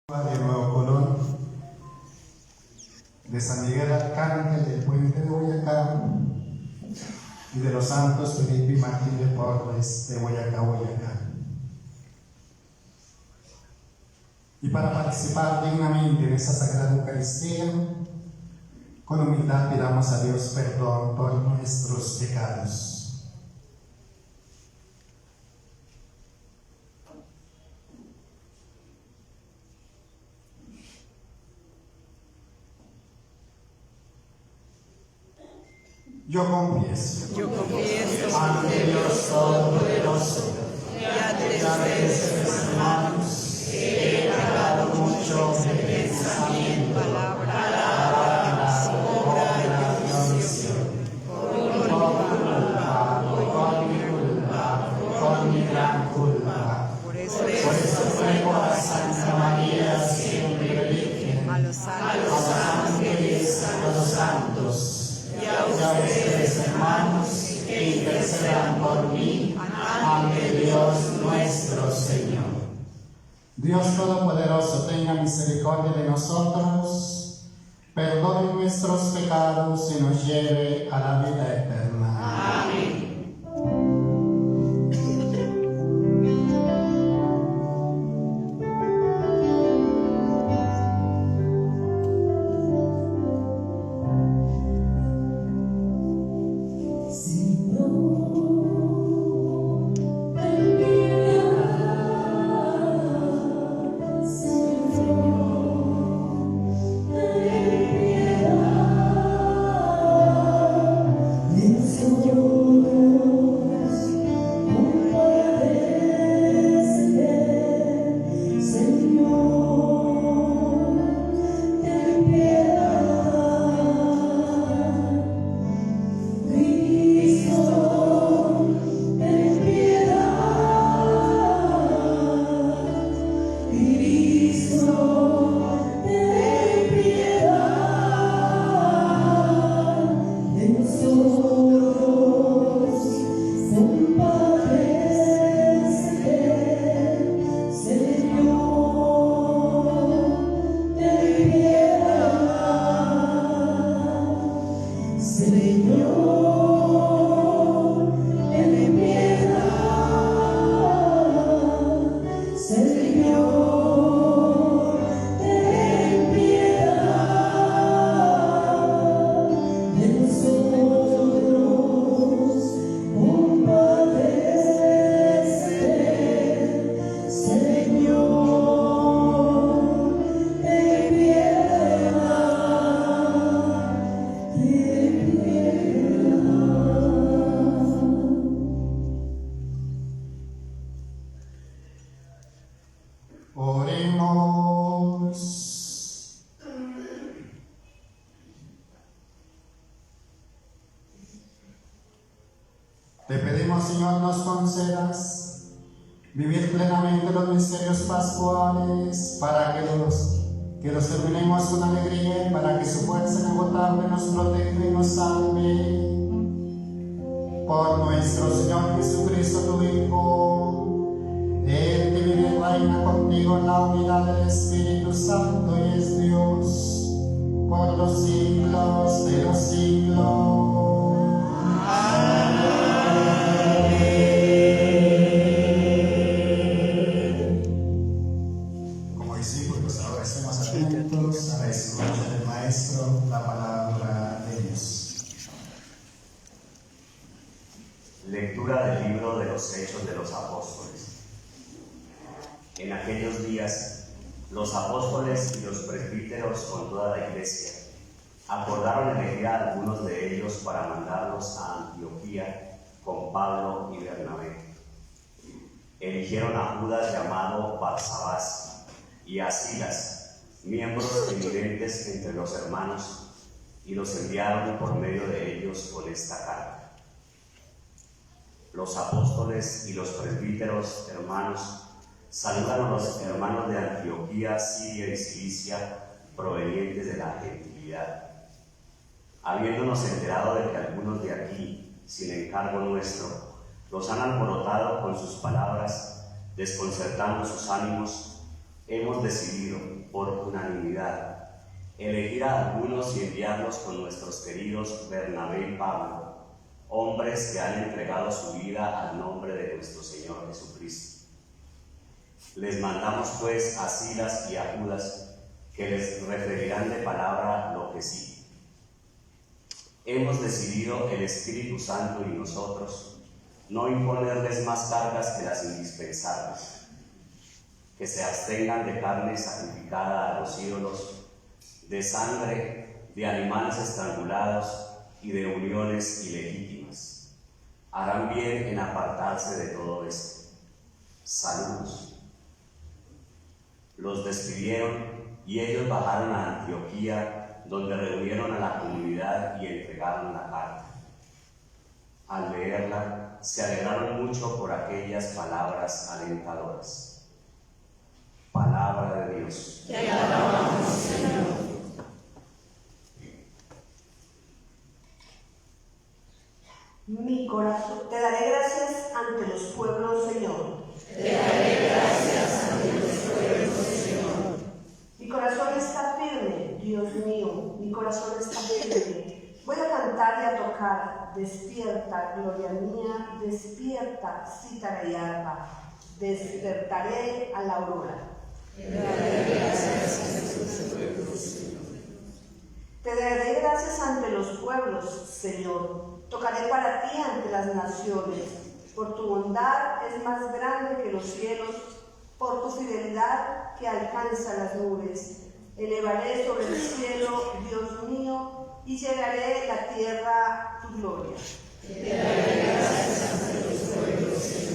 De Nuevo Colón, de San Miguel Arcángel, del Puente de Boyacá, y de los santos Felipe y Martín de Porres, de Boyacá, Boyacá. Y para participar dignamente en esta Sagrada Eucaristía, con humildad pidamos a Dios perdón por nuestros pecados. Yo confieso ante Dios Todopoderoso y ante ustedes, hermanos, que he pecado mucho de pensamiento, palabra, obra y omisión, con mi gran culpa. Por eso ruego a Santa María, siempre Virgen, a los ángeles, a los santos, y a ustedes, hermanos, que intercedan por mí ante Dios nuestro Señor. Dios Todopoderoso tenga misericordia de nosotros, perdone nuestros pecados y nos lleve a la vida eterna. Amén. Oremos. Te pedimos, Señor, nos concedas vivir plenamente los misterios pascuales, para que los terminemos con alegría, para que su fuerza inagotable nos proteja y nos salve. Por nuestro Señor Jesucristo, tu Hijo, Él que vive y reina contigo en la unidad del Espíritu Santo y es Dios, por los siglos de los siglos. Como discípulos, ahora estemos atentos a la escucha del Maestro, la palabra de Dios. Lectura del libro de los Hechos de los Apóstoles. En aquellos días, los apóstoles y los presbíteros con toda la iglesia acordaron elegir a algunos de ellos para mandarlos a Antioquía con Pablo y Bernabé. Eligieron a Judas llamado Barsabás y a Silas, miembros eminentes entre los hermanos, y los enviaron por medio de ellos con esta carta. Los apóstoles y los presbíteros, hermanos, saludan a los hermanos de Antioquía, Siria y Cilicia, provenientes de la gentilidad. Habiéndonos enterado de que algunos de aquí, sin encargo nuestro, los han alborotado con sus palabras, desconcertando sus ánimos, hemos decidido, por unanimidad, elegir a algunos y enviarlos con nuestros queridos Bernabé y Pablo, hombres que han entregado su vida al nombre de nuestro Señor Jesucristo. Les mandamos pues a Silas y a Judas, que les referirán de palabra lo que sigue. Hemos decidido el Espíritu Santo y nosotros no imponerles más cargas que las indispensables, que se abstengan de carne sacrificada a los ídolos, de sangre, de animales estrangulados y de uniones ilegítimas. Harán bien en apartarse de todo esto. Saludos. Los despidieron y ellos bajaron a Antioquía, donde reunieron a la comunidad y entregaron la carta. Al leerla, se alegraron mucho por aquellas palabras alentadoras. Palabra de Dios. Te alabamos, Señor. Mi corazón, te daré gracias ante los pueblos, Señor. Te daré gracias ante los pueblos, Señor. Mi corazón está firme, Dios mío, mi corazón está firme. Voy a cantar y a tocar. Despierta, gloria mía, despierta, cítara y arpa. Despertaré a la aurora. Te daré gracias ante los pueblos, Señor. Te daré gracias ante los pueblos, Señor. Tocaré para ti ante las naciones. Por tu bondad es más grande que los cielos, por tu fidelidad que alcanza las nubes. Elevaré sobre el cielo, Dios mío, y llenaré la tierra tu gloria. Te daré gracias ante los pueblos, Señor.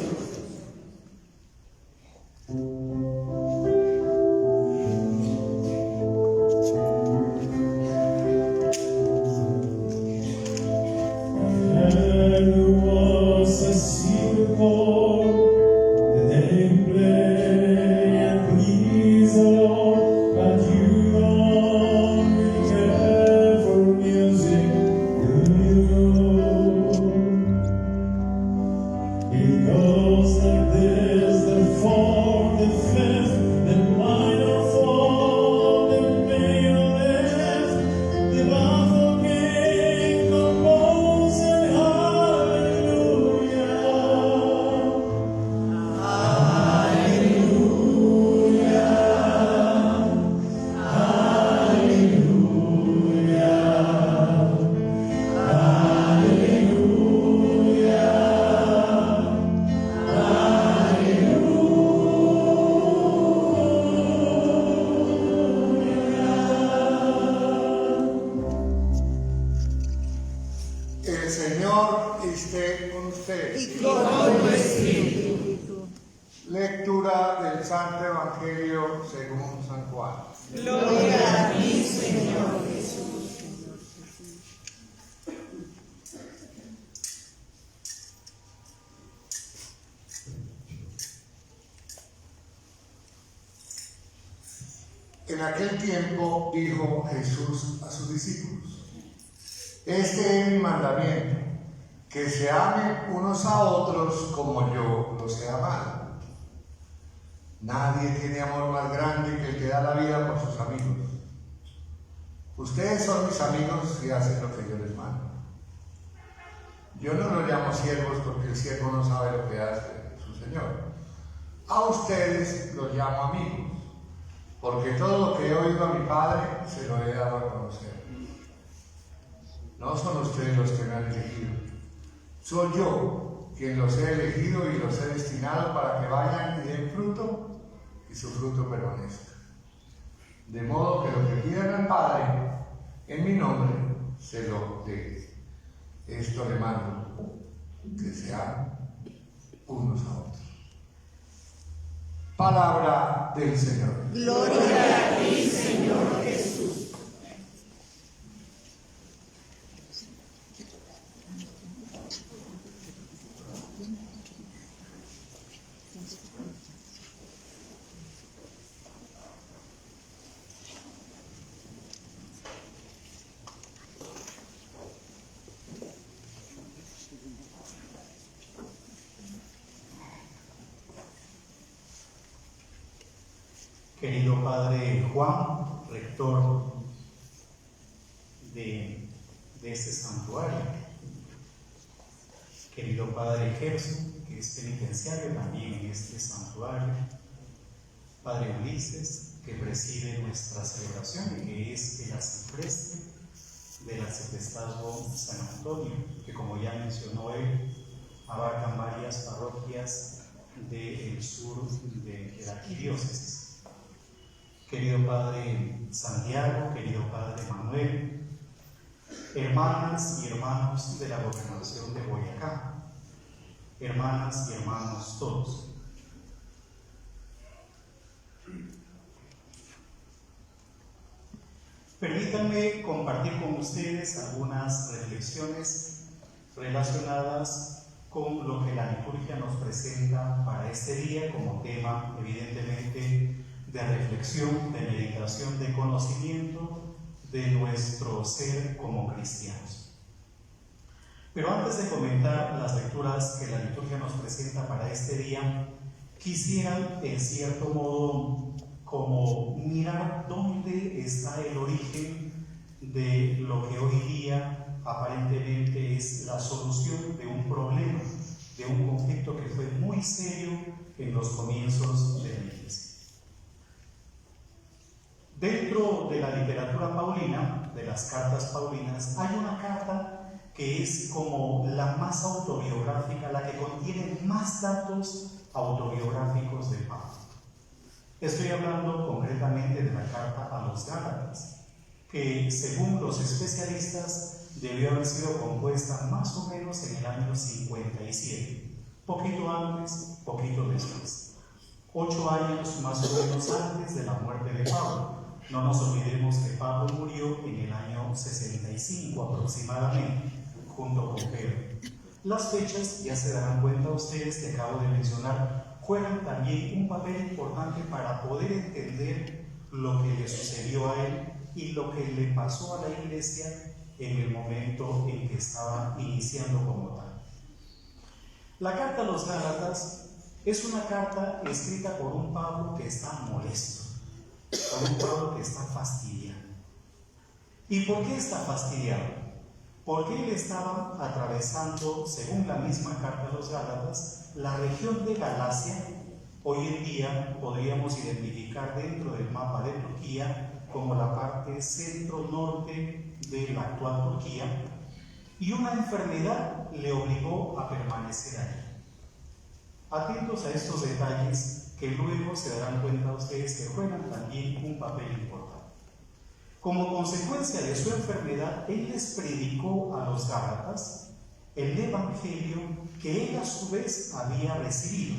El Señor esté con ustedes. Y con tu espíritu. Lectura del Santo Evangelio según San Juan. Gloria a ti, Señor Jesús. En aquel tiempo dijo Jesús a sus discípulos: Este es mi mandamiento, que se amen unos a otros como yo los he amado. Nadie tiene amor más grande que el que da la vida por sus amigos. Ustedes son mis amigos si hacen lo que yo les mando. Yo no los llamo siervos porque el siervo no sabe lo que hace su Señor. A ustedes los llamo amigos, porque todo lo que he oído a mi Padre se lo he dado a conocer. No son ustedes los que me han elegido, soy yo quien los he elegido y los he destinado para que vayan y den fruto y su fruto permanezca. De modo que lo que pidan al Padre en mi nombre se lo dé. Esto le mando, que se amen unos a otros. Palabra del Señor. Gloria a ti, Señor Jesús. Querido Padre Juan, rector de este santuario, querido Padre Gerson, que es penitenciario también en este santuario, Padre Ulises, que preside nuestra celebración y que es el arcipreste del arciprestazgo San Antonio, que como ya mencionó él, abarcan varias parroquias del sur de la arquidiócesis. Querido Padre Santiago, querido Padre Manuel, hermanas y hermanos de la Gobernación de Boyacá, hermanas y hermanos todos. Permítanme compartir con ustedes algunas reflexiones relacionadas con lo que la liturgia nos presenta para este día como tema, evidentemente, de reflexión, de meditación, de conocimiento de nuestro ser como cristianos. Pero antes de comentar las lecturas que la liturgia nos presenta para este día, quisiera, en cierto modo, como mirar dónde está el origen de lo que hoy día aparentemente es la solución de un problema, de un conflicto que fue muy serio en los comienzos de la Iglesia. Dentro de la literatura paulina, de las cartas paulinas, hay una carta que es como la más autobiográfica, la que contiene más datos autobiográficos de Pablo. Estoy hablando concretamente de la carta a los Gálatas, que según los especialistas debió haber sido compuesta más o menos en el año 57, poquito antes, poquito después, 8 años más o menos antes de la muerte de Pablo. No nos olvidemos que Pablo murió en el año 65 aproximadamente, junto con Pedro. Las fechas, ya se darán cuenta ustedes que acabo de mencionar, juegan también un papel importante para poder entender lo que le sucedió a él y lo que le pasó a la Iglesia en el momento en que estaba iniciando como tal. La carta a los Gálatas es una carta escrita por un Pablo que está molesto, por un Pablo que está fastidiado. ¿Y por qué está fastidiado? Porque él estaba atravesando, según la misma carta a los Gálatas, la región de Galacia. Hoy en día podríamos identificar dentro del mapa de Turquía como la parte centro-norte de la actual Turquía, y una enfermedad le obligó a permanecer allí. Atentos a estos detalles que luego se darán cuenta ustedes que juegan también un papel importante. Como consecuencia de su enfermedad, él les predicó a los Gálatas el Evangelio que él a su vez había recibido.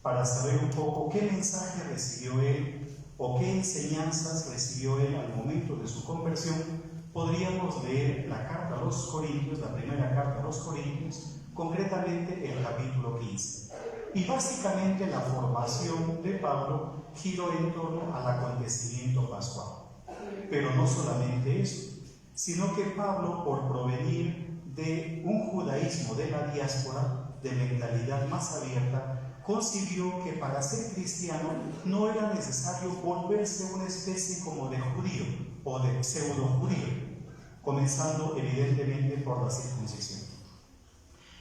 Para saber un poco qué mensaje recibió él o qué enseñanzas recibió él al momento de su conversión, podríamos leer la carta a los Corintios, la primera carta a los Corintios, concretamente el capítulo 15. Y básicamente la formación de Pablo giró en torno al acontecimiento pascual. Pero no solamente eso, sino que Pablo, por provenir de un judaísmo de la diáspora, de mentalidad más abierta, concibió que para ser cristiano no era necesario volverse una especie como de judío o de pseudo judío, comenzando evidentemente por la circuncisión.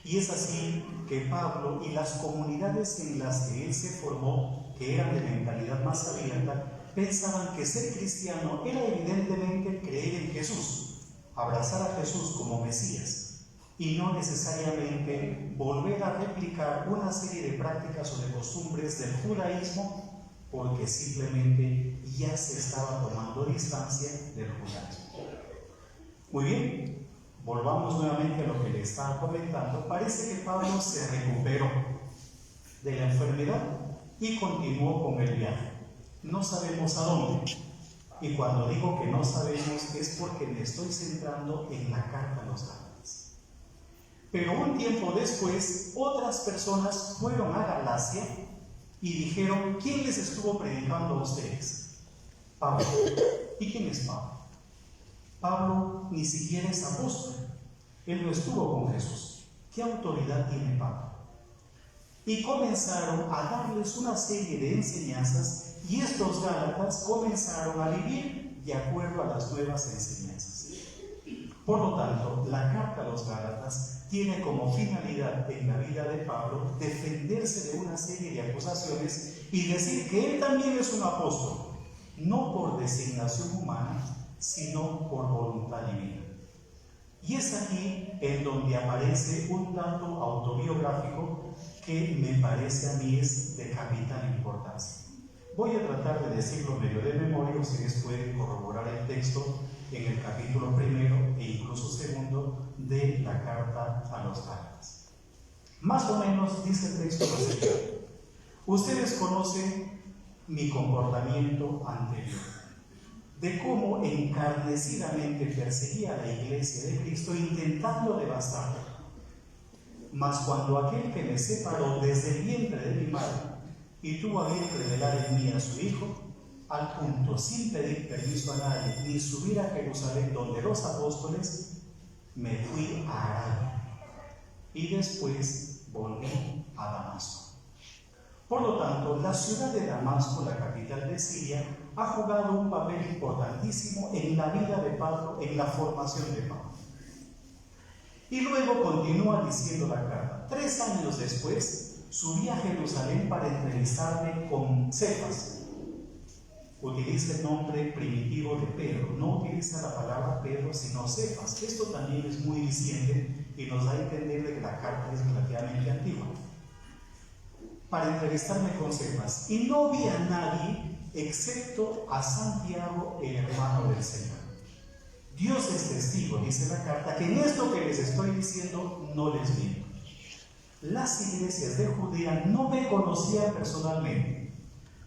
Y es así que Pablo y las comunidades en las que él se formó, que eran de mentalidad más abierta, pensaban que ser cristiano era evidentemente creer en Jesús, abrazar a Jesús como Mesías, y no necesariamente volver a replicar una serie de prácticas o de costumbres del judaísmo, porque simplemente ya se estaba tomando distancia del judaísmo. Muy bien, volvamos nuevamente a lo que le estaba comentando. Parece que Pablo se recuperó de la enfermedad y continuó con el viaje. No sabemos a dónde. Y cuando digo que no sabemos es porque me estoy centrando en la carta a los Gálatas. Pero un tiempo después, otras personas fueron a Galacia y dijeron: ¿quién les estuvo predicando a ustedes? Pablo. ¿Y quién es Pablo? Pablo ni siquiera es apóstol. Él no estuvo con Jesús. ¿Qué autoridad tiene Pablo? Y comenzaron a darles una serie de enseñanzas, Y estos Gálatas comenzaron a vivir de acuerdo a las nuevas enseñanzas. Por lo tanto, la carta a los Gálatas tiene como finalidad en la vida de Pablo defenderse de una serie de acusaciones y decir que él también es un apóstol, no por designación humana, sino por voluntad divina. Y es aquí en donde aparece un dato autobiográfico que me parece a mí es de capital importancia. Voy a tratar de decirlo medio de memoria, ustedes pueden corroborar el texto en el capítulo 1 e incluso 2 de la carta a los Gálatas. Más o menos dice el texto lo siguiente: ustedes conocen mi comportamiento anterior, de cómo encarnecidamente perseguía a la iglesia de Cristo intentando devastarla. Mas cuando aquel que me separó desde el vientre de mi madre y tuvo a bien revelar en mí a su Hijo, al punto, sin pedir permiso a nadie, ni subir a Jerusalén donde los apóstoles, me fui a Arabia y después volví a Damasco. Por lo tanto, la ciudad de Damasco, la capital de Siria, ha jugado un papel importantísimo en la vida de Pablo, en la formación de Pablo. Y luego continúa diciendo la carta: 3 años después, subí a Jerusalén para entrevistarme con Cefas. Utiliza el nombre primitivo de Pedro, no utiliza la palabra Pedro, sino Cefas. Esto también es muy diciente y nos da a entender de que la carta es relativamente antigua. Para entrevistarme con Cefas, y no vi a nadie excepto a Santiago, el hermano del Señor. Dios es testigo, dice la carta, que en esto que les estoy diciendo no les miento. Las iglesias de Judea no me conocían personalmente,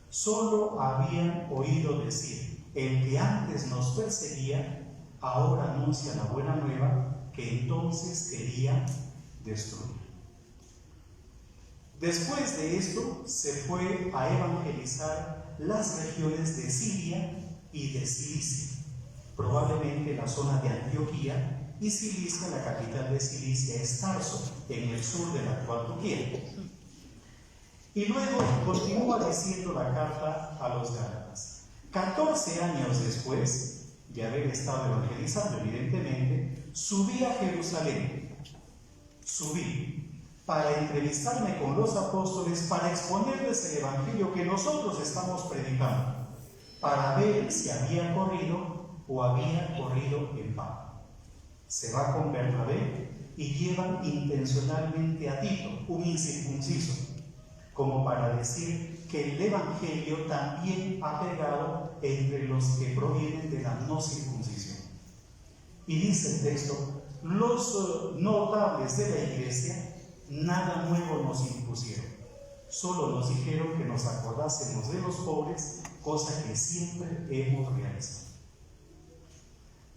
solo habían oído decir: el que antes nos perseguía, ahora anuncia la buena nueva que entonces quería destruir. Después de esto, se fue a evangelizar las regiones de Siria y de Cilicia, probablemente la zona de Antioquía, y Cilicia, la capital de Cilicia, es Tarso, en el sur de la actual Turquía. Y luego continúa diciendo la carta a los Gálatas: 14 años después de haber estado evangelizando, evidentemente, subí a Jerusalén. Subí para entrevistarme con los apóstoles, para exponerles el evangelio que nosotros estamos predicando, para ver si había corrido o había corrido en vano. Se va con Bernabé y llevan intencionalmente a Tito, un incircunciso, como para decir que el evangelio también ha pegado entre los que provienen de la no circuncisión. Y dice el texto: los notables de la iglesia nada nuevo nos impusieron, solo nos dijeron que nos acordásemos de los pobres, cosa que siempre hemos realizado.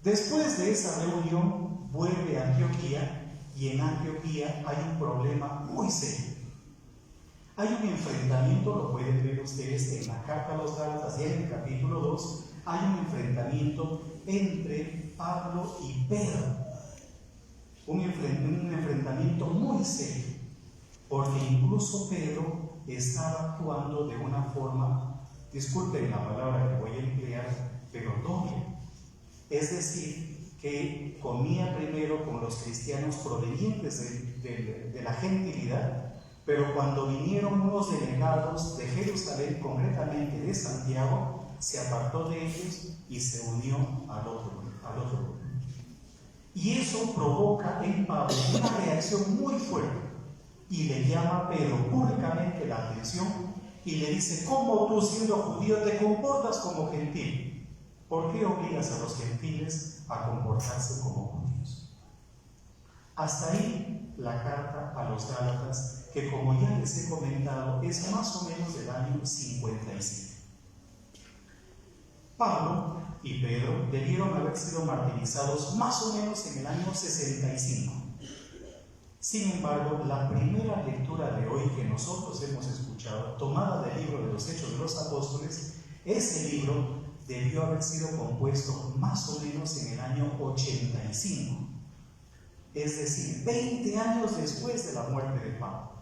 Después de esa reunión vuelve a Antioquía, y en Antioquía hay un problema muy serio. Hay un enfrentamiento, lo pueden ver ustedes en la carta a los Gálatas y en el capítulo 2, hay un enfrentamiento entre Pablo y Pedro. Un enfrentamiento muy serio, porque incluso Pedro estaba actuando de una forma, disculpen la palabra que voy a emplear, pero doble. Es decir, que comía primero con los cristianos provenientes de la gentilidad, pero cuando vinieron unos delegados de Jerusalén, concretamente de Santiago, se apartó de ellos y se unió al otro grupo. Y eso provoca en Pablo una reacción muy fuerte, y le llama a Pedro públicamente la atención y le dice: ¿cómo tú, siendo judío, te comportas como gentil? ¿Por qué obligas a los gentiles a comportarse como judíos? Hasta ahí la carta a los Gálatas, que como ya les he comentado, es más o menos del año 57. Pablo y Pedro debieron haber sido martirizados más o menos en el año 65. Sin embargo, la primera lectura de hoy que nosotros hemos escuchado, tomada del libro de los Hechos de los Apóstoles, ese libro debió haber sido compuesto más o menos en el año 85, es decir, 20 años después de la muerte de Pablo.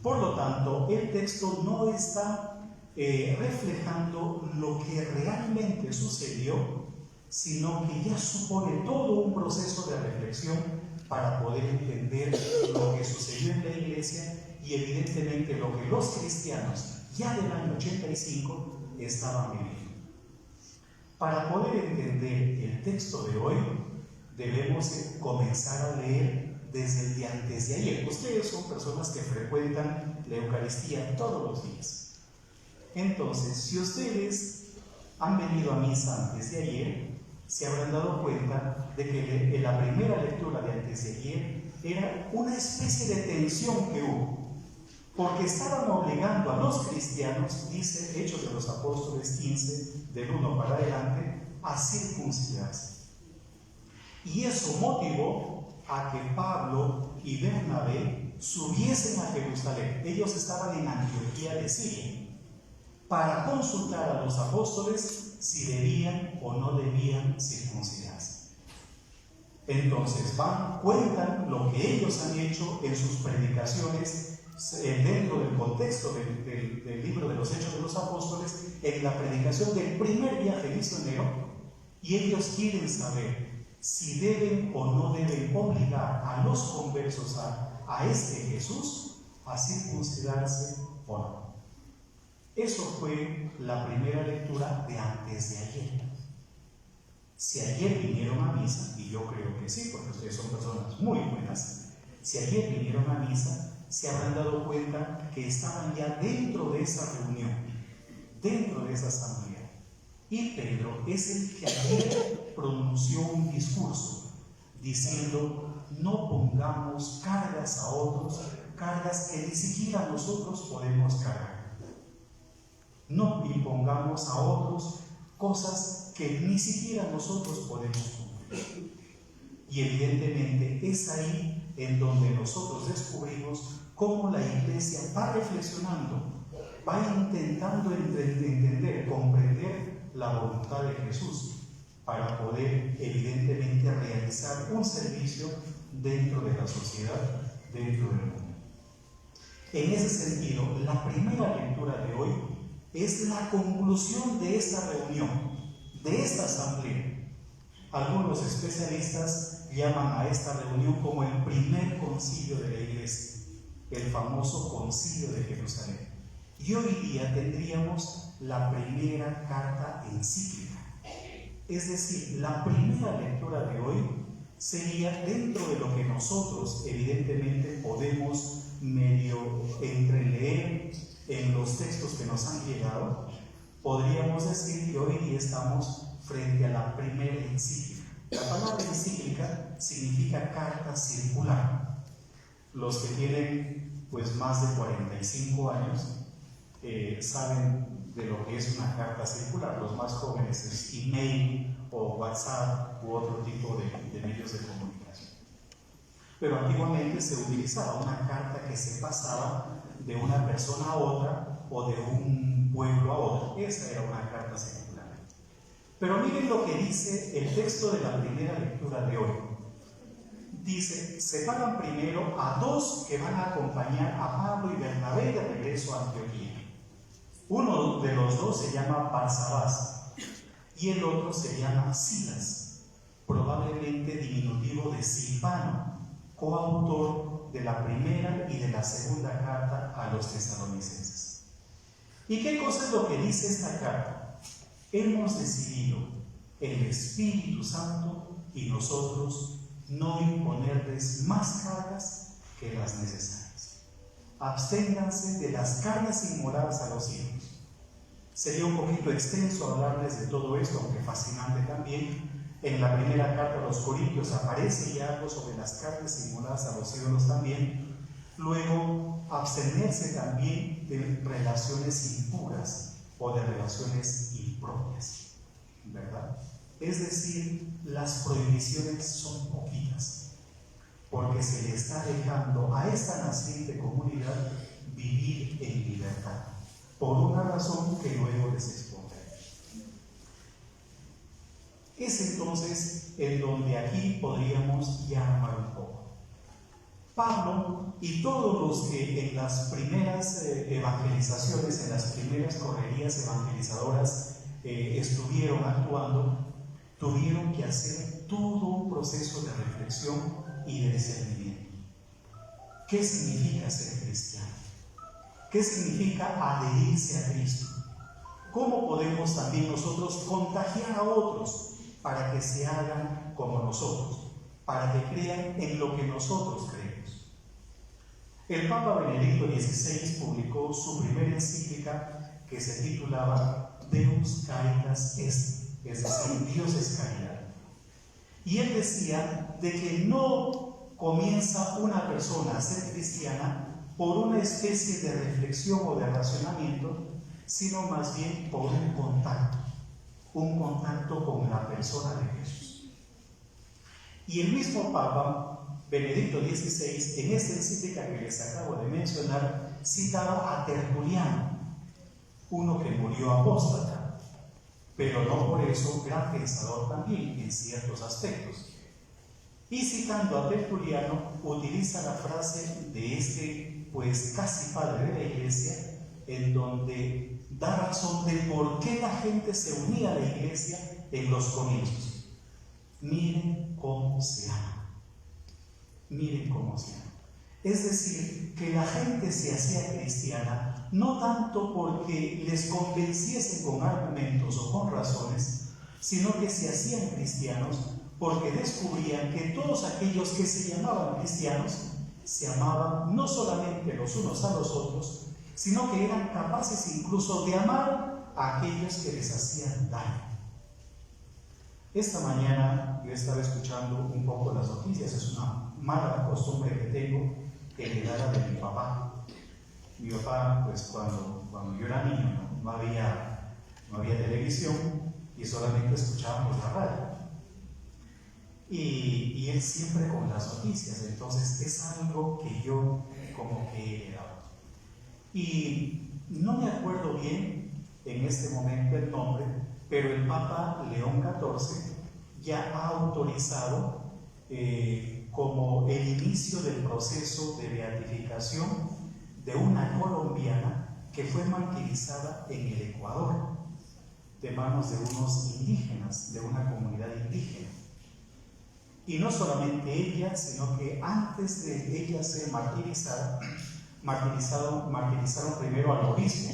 Por lo tanto, el texto no está reflejando lo que realmente sucedió, sino que ya supone todo un proceso de reflexión para poder entender lo que sucedió en la iglesia y evidentemente lo que los cristianos ya del año 85 estaban viviendo. Para poder entender el texto de hoy, debemos comenzar a leer desde el de antes de ayer. Ustedes son personas que frecuentan la Eucaristía todos los días. Entonces, si ustedes han venido a misa antes de ayer, se habrán dado cuenta de que en la primera lectura de antes de ayer era una especie de tensión que hubo, porque estaban obligando a los cristianos, dice Hechos de los Apóstoles 15, del 1 para adelante, a circuncidarse. Y eso motivó a que Pablo y Bernabé subiesen a Jerusalén. Ellos estaban en Antioquía de Siria, para consultar a los apóstoles si debían o no debían circuncidarse. Entonces cuentan lo que ellos han hecho en sus predicaciones dentro del contexto del libro de los Hechos de los Apóstoles, en la predicación del primer viaje misionero, y ellos quieren saber si deben o no deben obligar a los conversos a este Jesús a circuncidarse o no. Eso fue la primera lectura de antes de ayer. Si ayer vinieron a misa, y yo creo que sí, porque ustedes son personas muy buenas, si ayer vinieron a misa, se habrán dado cuenta que estaban ya dentro de esa reunión, dentro de esa asamblea. Y Pedro es el que ayer pronunció un discurso diciendo: no pongamos cargas a otros, cargas que ni siquiera nosotros podemos cargar. No impongamos a otros cosas que ni siquiera nosotros podemos cumplir. Y evidentemente es ahí en donde nosotros descubrimos cómo la iglesia va reflexionando, va intentando entender, comprender la voluntad de Jesús para poder evidentemente realizar un servicio dentro de la sociedad, dentro del mundo. En ese sentido, la primera lectura de hoy es la conclusión de esta reunión, de esta asamblea. Algunos especialistas llaman a esta reunión como el primer concilio de la iglesia, el famoso concilio de Jerusalén. Y hoy día tendríamos la primera carta encíclica. Es decir, la primera lectura de hoy sería dentro de lo que nosotros evidentemente podemos medio entreleer en los textos que nos han llegado. Podríamos decir que hoy día estamos frente a la primera encíclica. La palabra encíclica significa carta circular. Los que tienen pues más de 45 años saben de lo que es una carta circular. Los más jóvenes es email o WhatsApp u otro tipo de medios de comunicación. Pero antiguamente se utilizaba una carta que se pasaba de una persona a otra o de un pueblo a otro. Esa era una carta circular. Pero miren lo que dice el texto de la primera lectura de hoy. Dice: separan primero a dos que van a acompañar a Pablo y Bernabé de regreso a Antioquía. Uno de los dos se llama Barsabás y el otro se llama Silas, probablemente diminutivo de Silvano, coautor de la primera y de la segunda carta a los tesalonicenses. ¿Y qué cosa es lo que dice esta carta? Hemos decidido, el Espíritu Santo y nosotros, no imponerles más cargas que las necesarias. Absténganse de las cargas inmoladas a los hijos. Sería un poquito extenso hablarles de todo esto, aunque fascinante también. En la primera carta a los Corintios aparece ya algo sobre las carnes inmoladas a los ídolos también. Luego, abstenerse también de relaciones impuras o de relaciones impropias, ¿verdad? Es decir, las prohibiciones son poquitas, porque se le está dejando a esta naciente comunidad vivir en libertad, por una razón que luego les expondré. Es entonces en donde aquí podríamos ya armar un poco. Pablo y todos los que en las primeras evangelizaciones, en las primeras correrías evangelizadoras estuvieron actuando, tuvieron que hacer todo un proceso de reflexión y de discernimiento. ¿Qué significa ser cristiano? ¿Qué significa adherirse a Cristo? ¿Cómo podemos también nosotros contagiar a otros para que se hagan como nosotros, para que crean en lo que nosotros creemos? El Papa Benedicto XVI publicó su primera encíclica que se titulaba Deus Caritas Est, es decir, Dios es caridad. Y él decía de que no comienza una persona a ser cristiana por una especie de reflexión o de racionamiento, sino más bien por un contacto con la persona de Jesús. Y el mismo Papa Benedicto XVI, en esta encíclica que les acabo de mencionar, citaba a Tertuliano, uno que murió apóstata, pero no por eso gran pensador también en ciertos aspectos. Y citando a Tertuliano, utiliza la frase de este, pues casi padre de la Iglesia, en donde da razón de por qué la gente se unía a la Iglesia en los comienzos. Miren cómo se ama. Miren cómo se ama. Es decir, que la gente se hacía cristiana no tanto porque les convenciesen con argumentos o con razones, sino que se hacían cristianos porque descubrían que todos aquellos que se llamaban cristianos se amaban no solamente los unos a los otros, sino que eran capaces incluso de amar a aquellos que les hacían daño. Esta mañana yo estaba escuchando un poco las noticias, es una mala costumbre que tengo, heredada de mi papá. Mi papá, pues cuando yo era niño, no había televisión y solamente escuchábamos la radio. Y él siempre con las noticias, entonces es algo que yo como que he heredado. Y no me acuerdo bien en este momento el nombre, pero el Papa León XIV ya ha autorizado como el inicio del proceso de beatificación de una colombiana que fue martirizada en el Ecuador de manos de unos indígenas, de una comunidad indígena. Y no solamente ella, sino que antes de ella ser martirizada, martirizaron primero al obispo,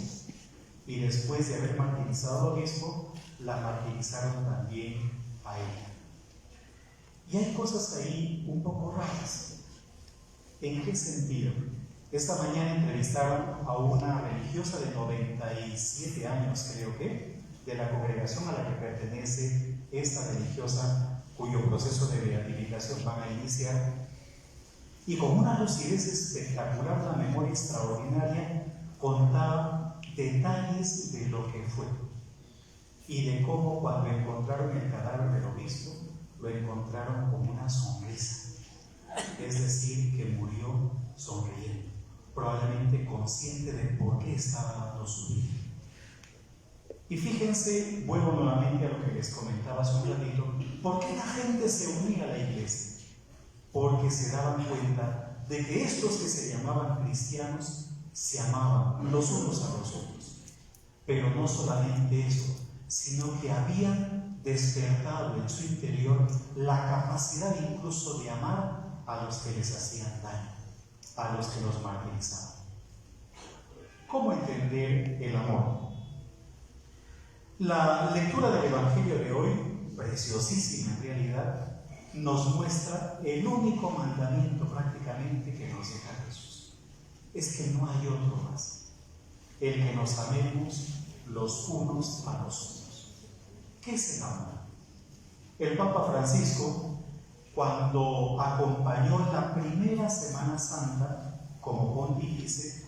y después de haber martirizado al obispo, la martirizaron también a ella. Y hay cosas ahí un poco raras. ¿En qué sentido? Esta mañana entrevistaron a una religiosa de 97 años, creo que, de la congregación a la que pertenece esta religiosa, cuyo proceso de beatificación van a iniciar, y con una lucidez espectacular, una memoria extraordinaria, contaba detalles de lo que fue y de cómo cuando encontraron el cadáver del obispo lo encontraron con una sonrisa, es decir, que murió sonriendo, probablemente consciente de por qué estaba dando su vida. Y fíjense, vuelvo nuevamente a lo que les comentaba hace un ratito, ¿por qué la gente se unía a la iglesia? Porque se daban cuenta de que estos que se llamaban cristianos se amaban los unos a los otros. Pero no solamente eso, sino que habían despertado en su interior la capacidad incluso de amar a los que les hacían daño, a los que los martirizaban. ¿Cómo entender el amor? La lectura del Evangelio de hoy, preciosísima en realidad, nos muestra el único mandamiento prácticamente que nos deja Jesús. Es que no hay otro más. El que nos amemos los unos a los otros. ¿Qué es el amor? El Papa Francisco, cuando acompañó la primera Semana Santa como pontífice,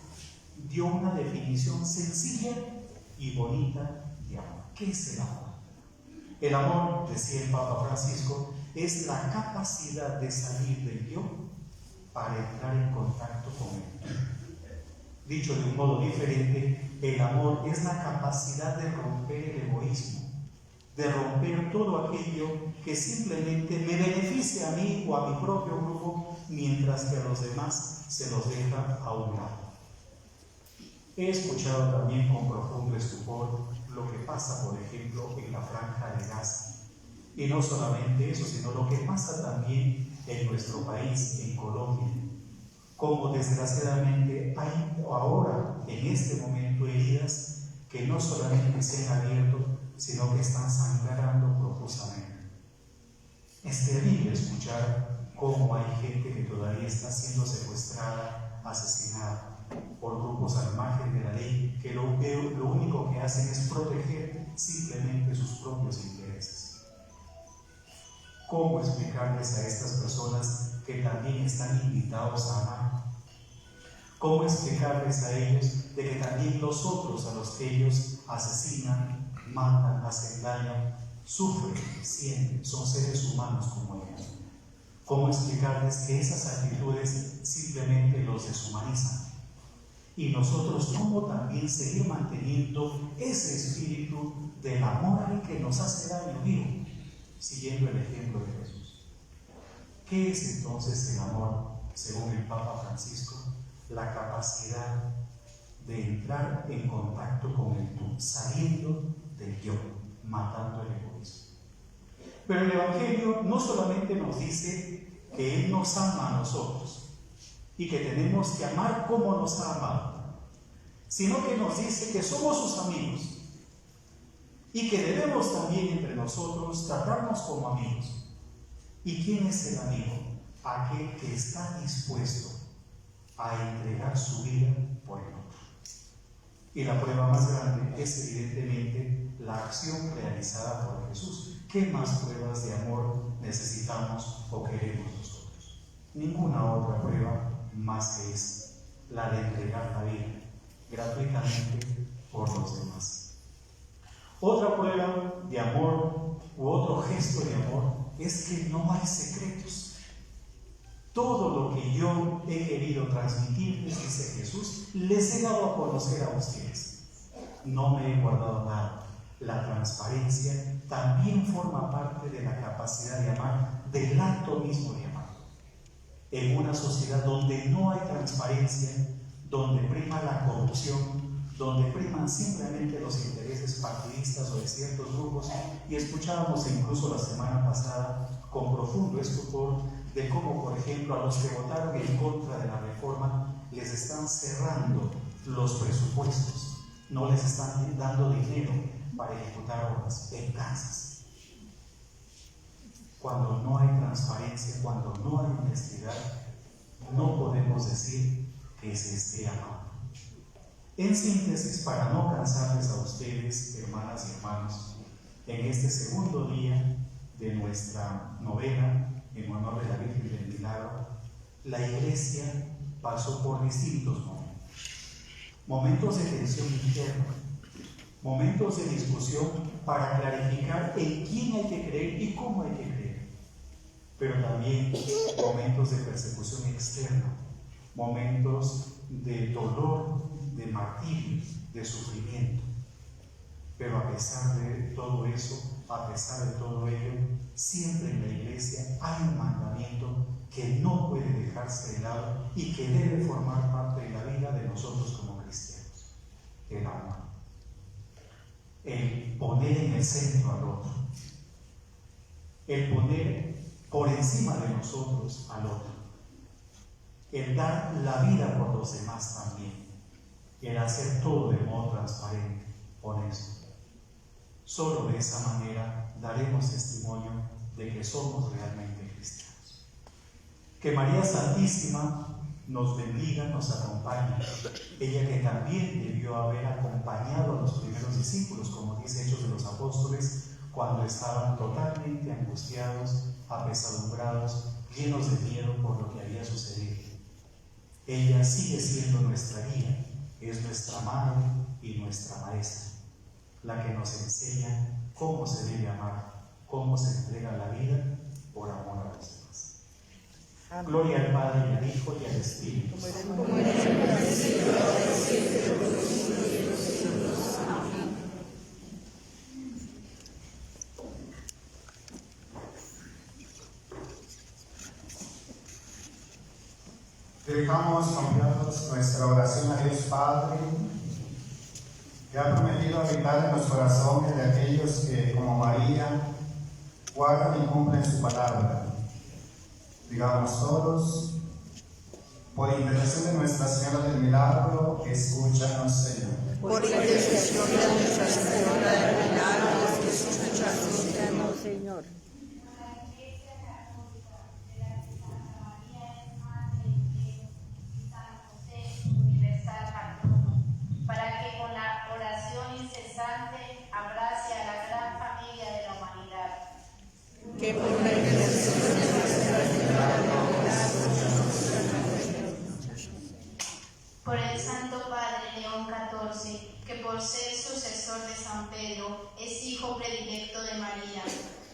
dio una definición sencilla y bonita de amor. ¿Qué es el amor? El amor, decía el Papa Francisco, es la capacidad de salir del yo para entrar en contacto con él. Dicho de un modo diferente, el amor es la capacidad de romper el egoísmo, de romper todo aquello que simplemente me beneficia a mí o a mi propio grupo, mientras que a los demás se los deja a un lado. He escuchado también con profundo estupor lo que pasa, por ejemplo, en la Franja de Gaza. Y no solamente eso, sino lo que pasa también en nuestro país, en Colombia. Como desgraciadamente hay ahora, en este momento, heridas que no solamente se han abierto, sino que están sangrando profusamente. Es terrible escuchar cómo hay gente que todavía está siendo secuestrada, asesinada por grupos al margen de la ley, que lo único que hacen es proteger simplemente sus propios intereses. ¿Cómo explicarles a estas personas que también están invitados a amar? ¿Cómo explicarles a ellos de que también los otros a los que ellos asesinan, matan, hacen daño, sufren, sienten, son seres humanos como ellos? ¿Cómo explicarles que esas actitudes simplemente los deshumanizan? Y nosotros, ¿cómo también seguir manteniendo ese espíritu del amor al que nos hace daño vivo, siguiendo el ejemplo de Jesús? ¿Qué es entonces el amor, según el Papa Francisco? La capacidad de entrar en contacto con el tú, saliendo del yo, matando el egoísmo. Pero el Evangelio no solamente nos dice que Él nos ama a nosotros y que tenemos que amar como nos ha amado, sino que nos dice que somos sus amigos y que debemos también entre nosotros tratarnos como amigos. ¿Y quién es el amigo? Aquel que está dispuesto a entregar su vida por el otro. Y la prueba más grande es evidentemente la acción realizada por Jesús. ¿Qué más pruebas de amor necesitamos o queremos nosotros? Ninguna otra prueba más que esa, la de entregar la vida gratuitamente por los demás. Otra prueba de amor u otro gesto de amor es que no hay secretos. Todo lo que yo he querido transmitirles, dice Jesús, les he dado a conocer a ustedes. No me he guardado nada. La transparencia también forma parte de la capacidad de amar, del acto mismo de amar. En una sociedad donde no hay transparencia, donde prima la corrupción, donde priman simplemente los intereses partidistas o de ciertos grupos, y escuchábamos incluso la semana pasada con profundo estupor de cómo, por ejemplo, a los que votaron en contra de la reforma les están cerrando los presupuestos, no les están dando dinero para ejecutar obras, venganzas. Cuando no hay transparencia, cuando no hay honestidad, no podemos decir que se esté amando. En síntesis, para no cansarles a ustedes, hermanas y hermanos, en este segundo día de nuestra novena en honor de la Virgen del Milagro, la Iglesia pasó por distintos momentos de tensión interna, momentos de discusión para clarificar en quién hay que creer y cómo hay que creer, pero también momentos de persecución externa, momentos de dolor, de martirio, de sufrimiento. Pero a pesar de todo eso, a pesar de todo ello, siempre en la Iglesia hay un mandamiento que no puede dejarse de lado y que debe formar parte de la vida de nosotros como cristianos: el amor. El poner en el centro al otro, el poner por encima de nosotros al otro, el dar la vida por los demás también, el hacer todo de modo transparente, honesto. Solo de esa manera daremos testimonio de que somos realmente cristianos. Que María Santísima nos bendiga, nos acompañe. Ella que también debió haber acompañado a los primeros discípulos, como dice Hechos de los Apóstoles, cuando estaban totalmente angustiados, apesadumbrados, llenos de miedo por lo que había sucedido. Ella sigue siendo nuestra guía, es nuestra madre y nuestra maestra, la que nos enseña cómo se debe amar, cómo se entrega la vida por amor a los demás. Amén. Gloria al Padre, y al Hijo, y al Espíritu. Dirijamos confiados nuestra oración a Dios Padre, que ha prometido habitar en los corazones de aquellos que, como María, guardan y cumplen su palabra. Digamos todos, por intercesión de Nuestra Señora del Milagro, escúchanos, Señor. Por intercesión de Nuestra Señora del Milagro, escúchanos, Señor. Para que con la oración incesante abrace a la gran familia de la humanidad. Que por la intercesión de Nuestra Señora del Milagro, Por el Santo Padre León XIV, que por ser sucesor de San Pedro es hijo predilecto de María,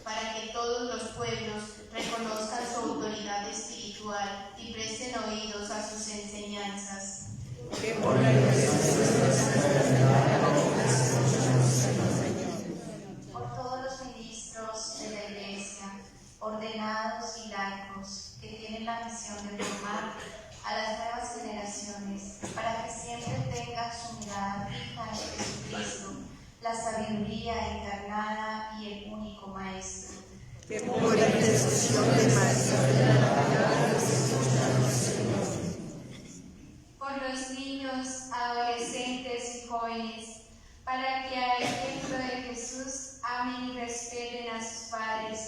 para que todos los pueblos reconozcan su autoridad espiritual y presten oídos a sus enseñanzas. que por la intercesión de Nuestra Señora Por todos los ministros de la Iglesia, ordenados y laicos, que tienen la misión de formar a las nuevas generaciones, para que siempre tengan su mirada fija en Jesucristo, la sabiduría encarnada y el único Maestro. que por la intercesión de María de la Milagro, escúchanos, Señor. Por los niños, adolescentes y jóvenes, para que a ejemplo de Jesús amen y respeten a sus padres,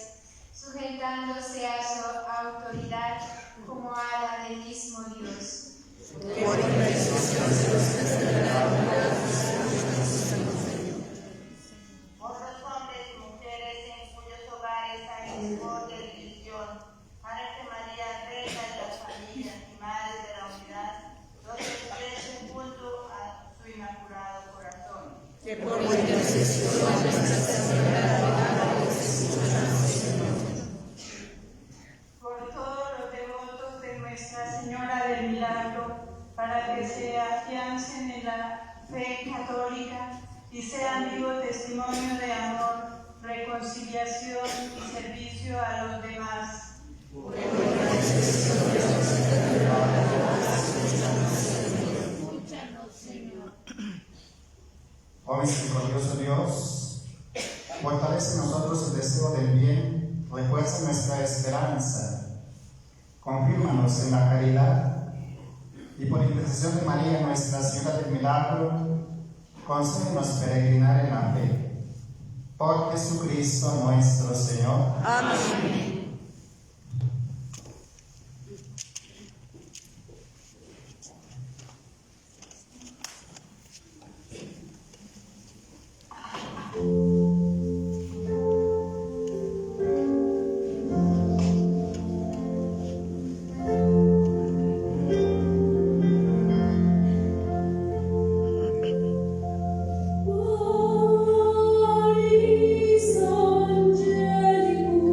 sujetándose a su autoridad como a la del mismo Dios. Por intercesión de Nuestra Señora del Milagro, escúchanos, Señor. Por los hombres y mujeres en cuyos hogares hay discordia y división, para que María, reina de las familias y madre de la unidad, los exprese culto a su inmaculado corazón. Que por la intercesión de Nuestra Señora del Milagro, escúchanos, Señor. Por todos los devotos de Nuestra Señora del Milagro, para que se afiancen en la fe católica y sean vivo testimonio de amor, reconciliación y servicio a los demás. Oh misericordioso Dios, fortalece en nosotros el deseo del bien, refuerza nuestra esperanza, confírmanos en la caridad y por intercesión de María, Nuestra Señora del Milagro, concédenos peregrinar en la fe. Por Jesucristo nuestro Señor. Amén. Maris Angelicum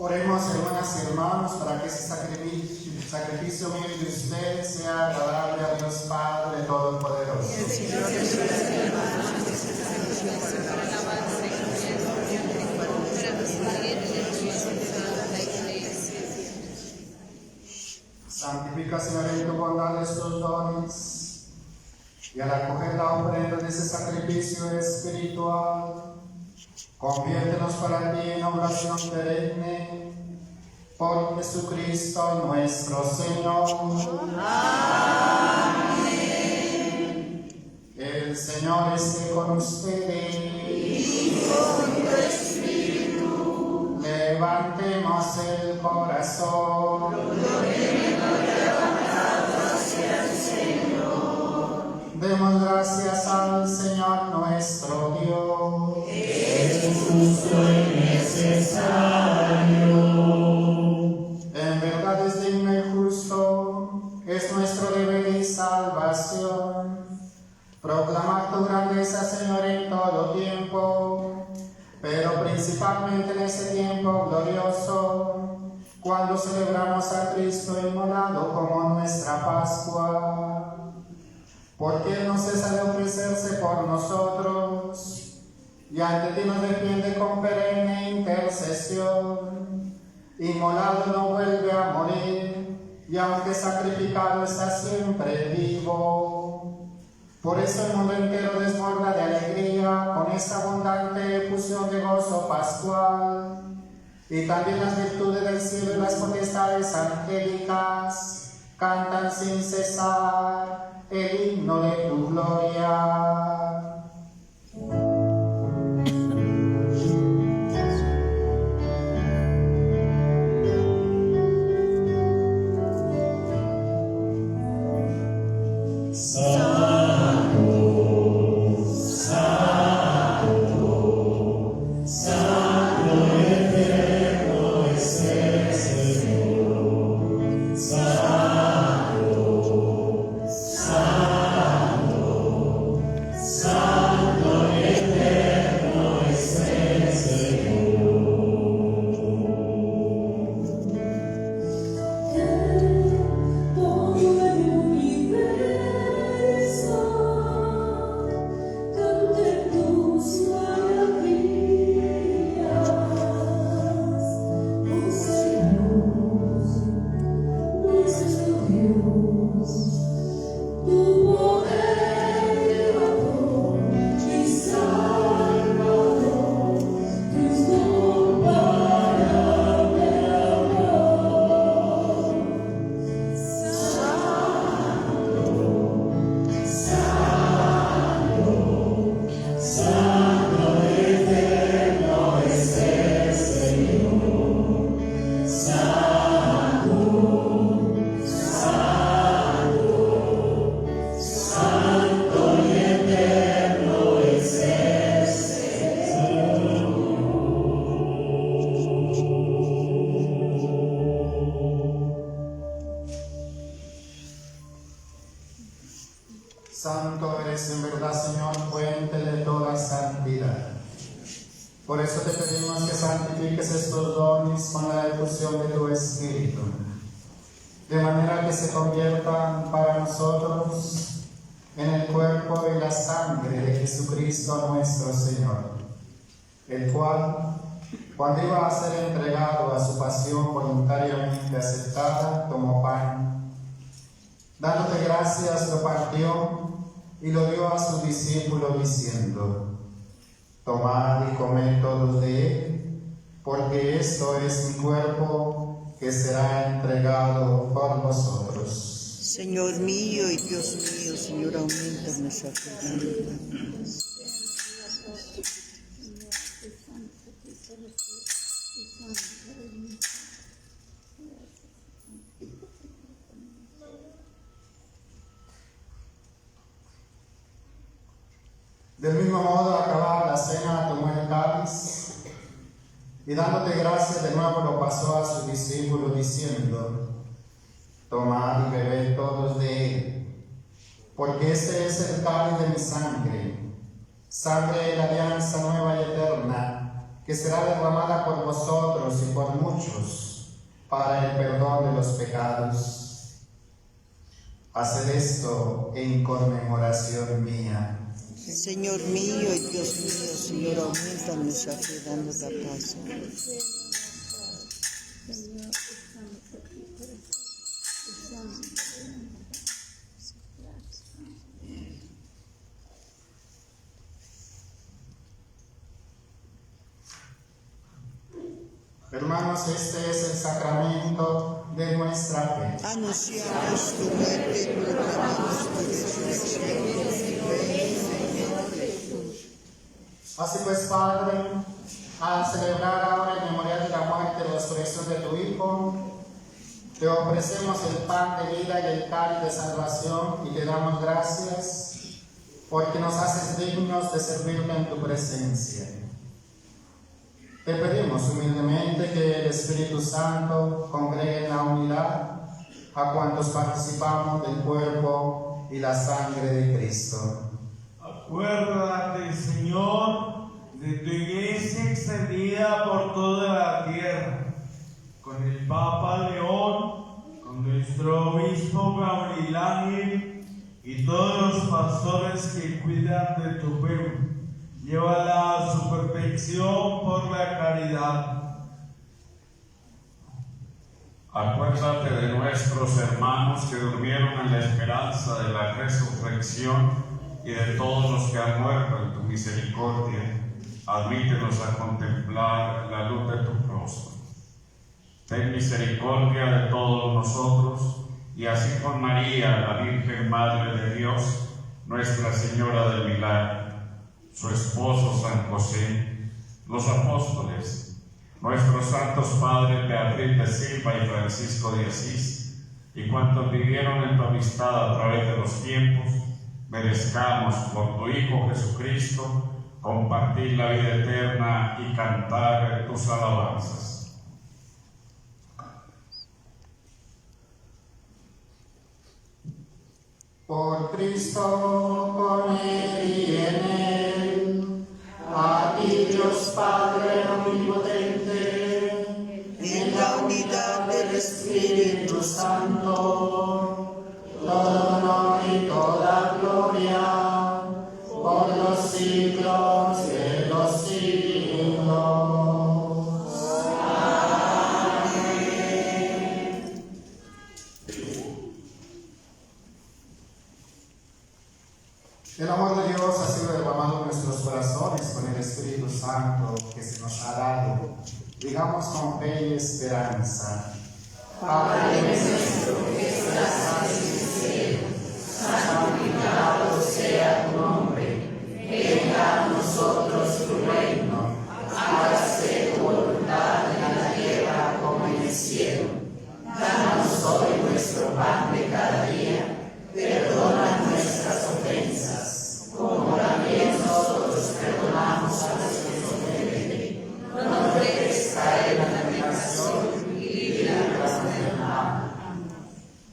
Oremos, hermanas y hermanos, para que ese sacrificio mío y de ustedes sea agradable a Dios Padre Todopoderoso. Santifica, Señor, en tu bondad estos dones, y al acoger la ofrenda de ese sacrificio espiritual, conviértenos para ti en oración perenne, por Jesucristo nuestro Señor. Amén. El Señor esté con ustedes. Y con tu espíritu. Levantemos el corazón. Demos gracias al Señor nuestro Dios. Es justo y necesario. En verdad es digno y justo, es nuestro deber y salvación. Proclamar tu grandeza, Señor, en todo tiempo, pero principalmente en ese tiempo glorioso, cuando celebramos a Cristo inmolado como nuestra Pascua. Porque Él no cesa de ofrecerse por nosotros, y ante ti nos defiende con perenne intercesión. Inmolado no vuelve a morir, y aunque sacrificado está siempre vivo. Por eso el mundo entero desborda de alegría con esta abundante efusión de gozo pascual. Y también las virtudes del cielo y las potestades angélicas cantan sin cesar el himno de tu gloria. Santo eres en verdad, Señor, fuente de toda santidad. Por eso te pedimos que santifiques estos dones con la efusión de tu Espíritu, de manera que se conviertan para nosotros en el cuerpo y la sangre de Jesucristo nuestro Señor, el cual, cuando iba a ser entregado a su pasión voluntariamente aceptada, tomó pan. Dándote gracias, lo partió y lo dio a sus discípulos diciendo: tomad y comed todos de él, porque esto es mi cuerpo que será entregado por vosotros. Señor mío y Dios mío, Señor, aumenta nuestra fe. Del mismo modo, acabada la cena, tomó el cáliz y dándote gracias de nuevo lo pasó a sus discípulos diciendo: tomad y bebed todos de él, porque este es el cáliz de mi sangre, sangre de la alianza nueva y eterna, que será derramada por vosotros y por muchos para el perdón de los pecados. Haced esto en conmemoración mía. Señor mío y Dios mío, Señor, aumenta nuestra fe, danos la paz. Hermanos, este es el sacramento de nuestra fe. Anunciamos tu muerte y proclamamos tu resurrección. Así pues, Padre, al celebrar ahora el memorial de la muerte y la resurrección de tu Hijo, te ofrecemos el pan de vida y el cáliz de salvación y te damos gracias porque nos haces dignos de servirte en tu presencia. Te pedimos humildemente que el Espíritu Santo congregue en la unidad a cuantos participamos del cuerpo y la sangre de Cristo. Acuérdate, Señor, de tu iglesia extendida por toda la tierra, con el Papa León, con nuestro obispo Gabriel Ángel y todos los pastores que cuidan de tu pueblo. Llévala a su perfección por la caridad. Acuérdate de nuestros hermanos que durmieron en la esperanza de la resurrección y de todos los que han muerto en tu misericordia. Admítenos a contemplar la luz de tu rostro. Ten misericordia de todos nosotros y así con María, la Virgen Madre de Dios, Nuestra Señora del Milagro, su esposo San José, los apóstoles, nuestros santos padres Beatriz de Silva y Francisco de Asís, y cuantos vivieron en tu amistad a través de los tiempos, merezcamos por tu Hijo Jesucristo compartir la vida eterna y cantar tus alabanzas. Por Cristo, con Él y en Él, a ti Dios Padre omnipotente, en la unidad del Espíritu Santo, todo honor y toda gloria, por los siglos de los siglos. El amor de Dios ha sido derramado en nuestros corazones con el Espíritu Santo que se nos ha dado. Digamos con fe y esperanza. Padre nuestro que estás en el cielo, santificado sea tu nombre. Venga a nosotros tu reino. Hágase tu voluntad en la tierra como en el cielo. Danos hoy nuestro pan de cada día. Perdona nuestras ofensas, como también nosotros perdonamos a los que nos ofenden. No nos dejes caer en la tentación y líbranos del mal.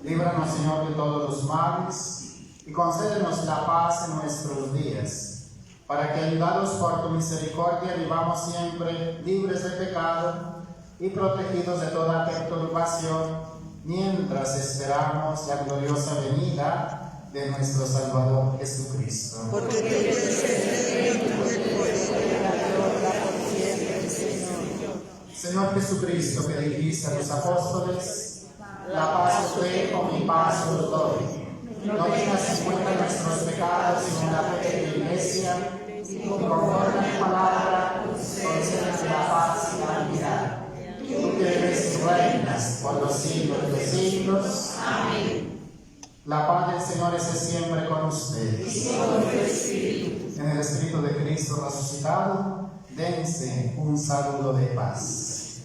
Líbranos, Señor, de todos los males y concédenos la paz en nuestros días, para que, ayudados por tu misericordia, vivamos siempre libres de pecado y protegidos de toda perturbación, mientras esperamos la gloriosa venida de nuestro Salvador Jesucristo. Porque tú eres el poder y la gloria por siempre, Señor. Señor Jesucristo, que dijiste a tus apóstoles, la paz os dejo, mi paz os doy. No tengas en cuenta nuestros pecados, sino la fe de la Iglesia, y conforme a tu palabra, concédenos la paz y la unidad. Tú que eres y reinas por los siglos de los siglos. Amén. La paz del Señor esté siempre con ustedes. Y con tu espíritu. En el Espíritu de Cristo resucitado, dense un saludo de paz.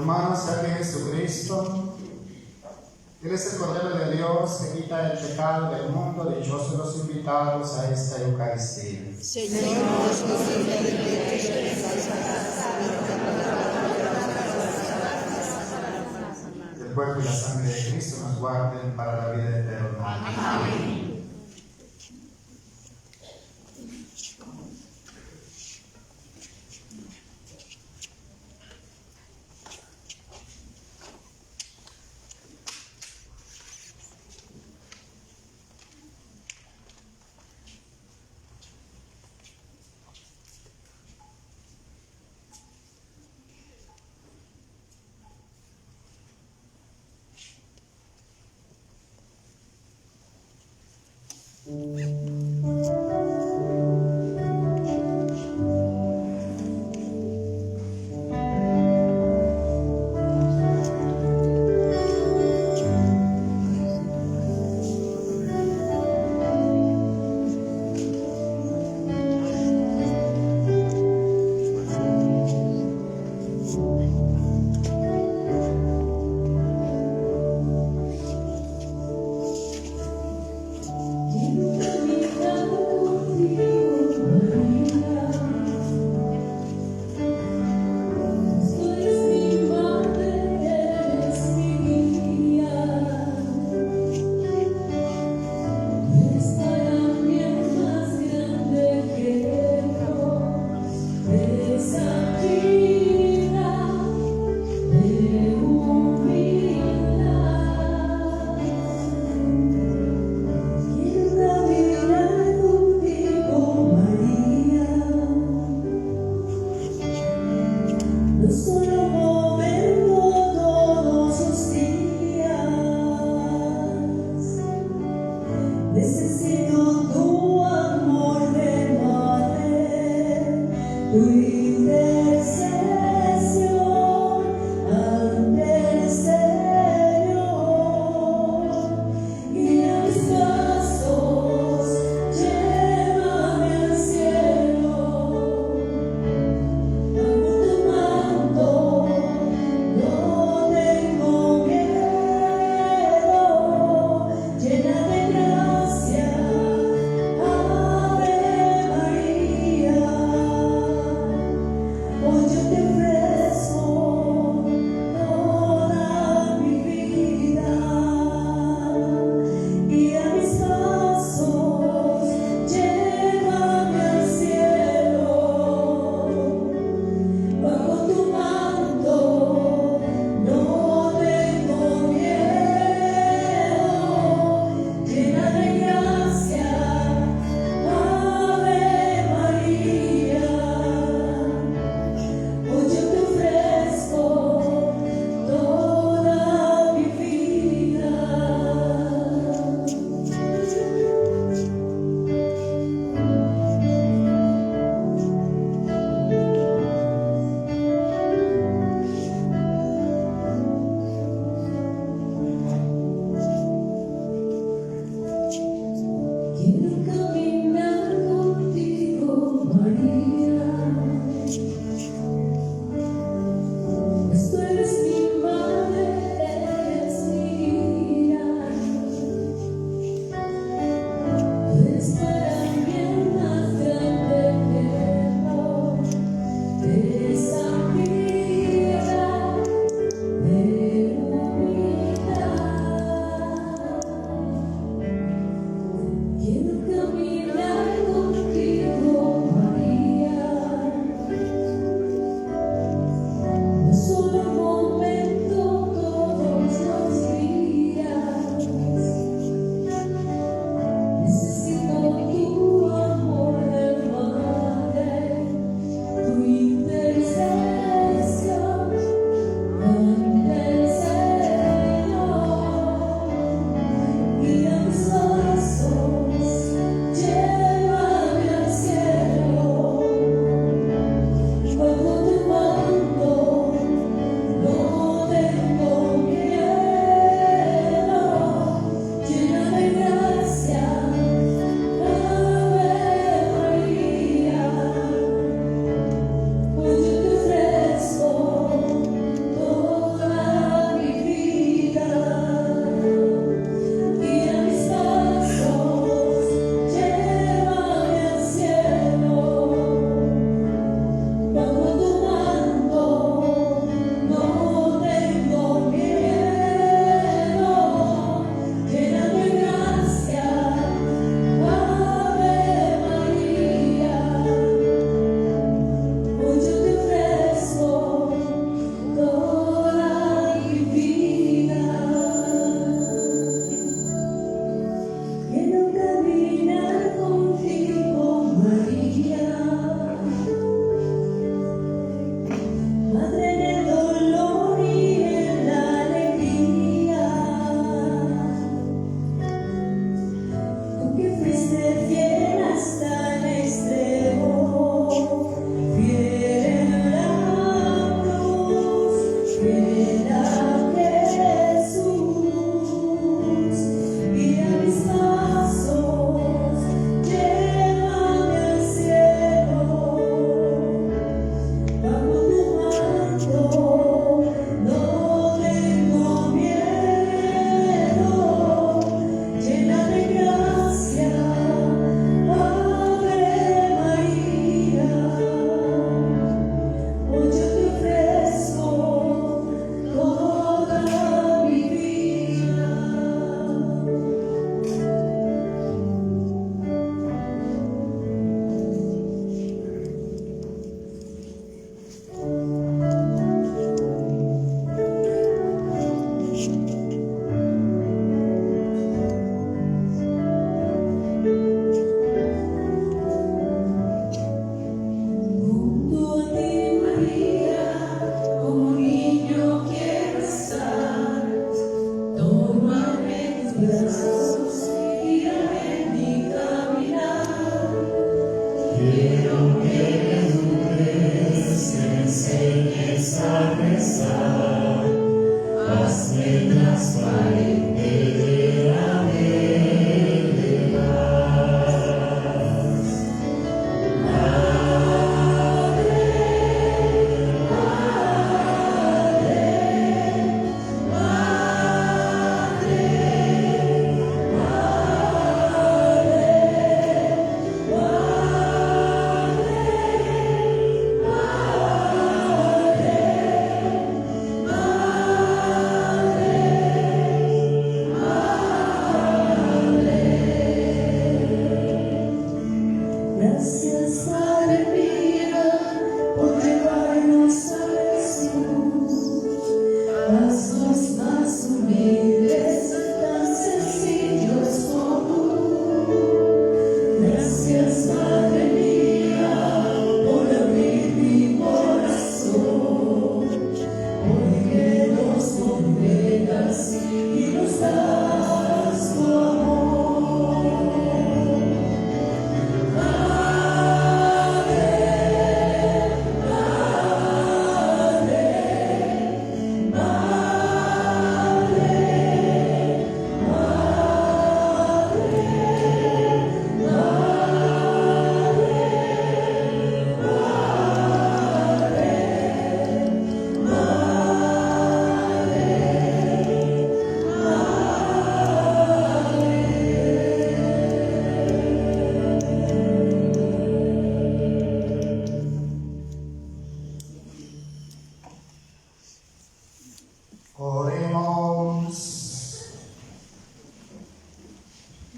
Hermanos, ya que Jesucristo, Él es el Cordero de Dios que quita el pecado del mundo, dichosos los invitados a esta Eucaristía. El cuerpo y la sangre de Cristo nos guarden para la vida eterna. Amén. Amor tu manto